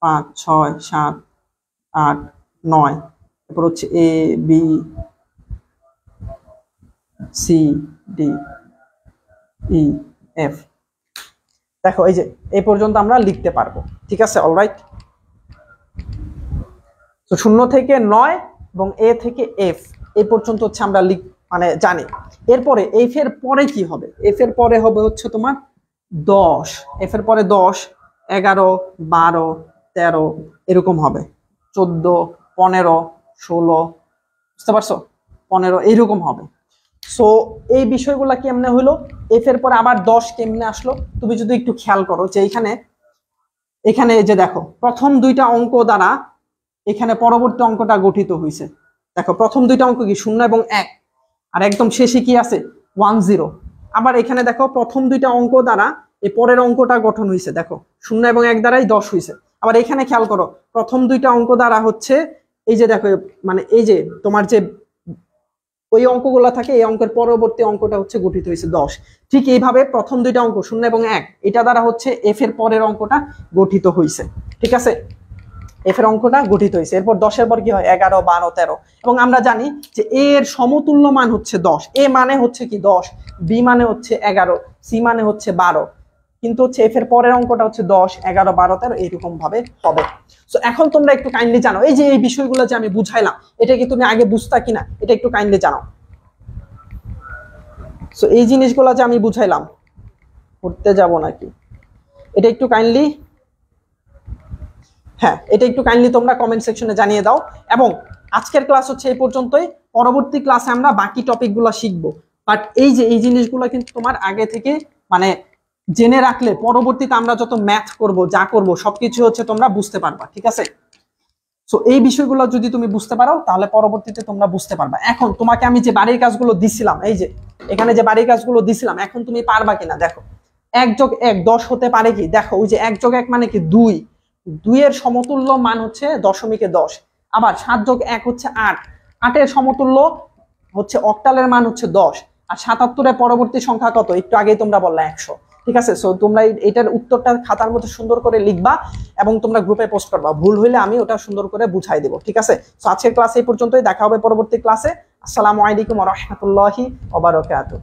5 6 7 8 9, তারপর হচ্ছে A B C D E F. দেখো এই যে এই পর্যন্ত আমরা লিখতে পারবো। ঠিক আছে, অলরাইট। তো 0 থেকে 9 এবং এ থেকে এফ এই পর্যন্ত হচ্ছে আমরা মানে জানি। এরপরে এফ এর পরে কি হবে? এফ এর পরে হবে হচ্ছে তোমার 10। এফ এর পরে 10, 11, 12, 13 এরকম হবে, 14, 15, 16, বুঝতে পারছো? 15 এইরকম হবে। সো এই বিষয়গুলা কেমনে হইলো? এফ এর পরে আবার 10 কেমনে আসলো? তুমি যদি একটু খেয়াল করো যে এখানে যে দেখো প্রথম দুইটা অঙ্ক দ্বারা এখানে পরবর্তী অঙ্কটা গঠিত হয়েছে। দেখো প্রথম দুইটা অঙ্ক কি 0 এবং 1, আর একদম শেষে কি আছে 1 0। আবার এখানে দেখো প্রথম দুইটা অঙ্ক দ্বারা এই পরের অঙ্কটা গঠন হয়েছে। দেখো 0 এবং 1 দ্বারাই 10 হয়েছে। আবার এখানে খেয়াল করো প্রথম দুইটা অঙ্ক দ্বারা হচ্ছে এই যে দেখো মানে এই যে তোমার যে ওই অঙ্কগুলো থাকে, এই অঙ্কের পরবর্তী অঙ্কটা হচ্ছে গঠিত হয়েছে 10। ঠিক এইভাবে প্রথম দুইটা অঙ্ক 0 এবং 1 এটা দ্বারা হচ্ছে এফ এর পরের অঙ্কটা গঠিত হয়েছে। ঠিক আছে, এফের অঙ্কটা গঠিত হয়েছে। এরপর 10-এর পর কি হয় 11, 12, 13, এবং আমরা জানি যে এর সমতুল্য মান হচ্ছে 10। এ মানে হচ্ছে কি 10, বি মানে হচ্ছে 11, সি মানে হচ্ছে 12, কিন্তু হচ্ছে এফ এর পরের অঙ্কটা হচ্ছে 10, 11, 12, 13 এইরকম ভাবে হবে। সো এখন তোমরা একটু কাইন্ডলি জানো এই যে এই বিষয়গুলো যে আমি বুঝাইলাম এটা কি তুমি আগে বুঝতা কিনা এটা একটু কাইন্ডলি জানো। সো এই জিনিসগুলো যে আমি বুঝাইলাম, পড়তে যাব নাকি এটা একটু কাইন্ডলি, হ্যাঁ এটা একটু কাইন্ডলি তোমরা কমেন্ট সেকশনে জানিয়ে দাও। এবং আজকের ক্লাস হচ্ছে এই পর্যন্তই, পরবর্তী ক্লাসে আমরা বাকি টপিকগুলো শিখবো। বাট এই যে এই জিনিসগুলো কিন্তু তোমার আগে থেকে মানে জেনে রাখলে পরবর্তীতে আমরা যত ম্যাথ করব যা করব সবকিছু হচ্ছে তোমরা বুঝতে পারবা, ঠিক আছে? সো এই বিষয়গুলো যদি তুমি বুঝতে পারো তাহলে পরবর্তীতে তোমরা বুঝতে পারবা। এখন তোমাকে আমি যে বাড়ির কাজগুলো দিছিলাম, এই যে এখানে যে বাড়ির কাজগুলো দিছিলাম, এখন তুমি পারবা কিনা দেখো। 1+1 10 হতে পারে কি দেখো, ওই যে 1+1 মানে কি 2, 2 এর সমতুল্য মান হচ্ছে 0.10, আবার 7+1 হচ্ছে 8, 8 এর সমতুল্য হচ্ছে অক্টালের মান হচ্ছে 10, আর 77-এর পরবর্তী সংখ্যা কত একটু আগেই তোমরা বললা 100, ঠিক আছে? সো তোমরা এটার উত্তরটা খাতার মধ্যে সুন্দর করে লিখবা এবং তোমরা গ্রুপে পোস্ট করবা, ভুল হইলে আমি ওটা সুন্দর করে বুঝাই দেব, ঠিক আছে? সো আজকের ক্লাস এই পর্যন্তই, দেখা হবে পরবর্তী ক্লাসে। আসসালামু আলাইকুম ওয়া রাহমাতুল্লাহি ওয়া বারাকাতুহু।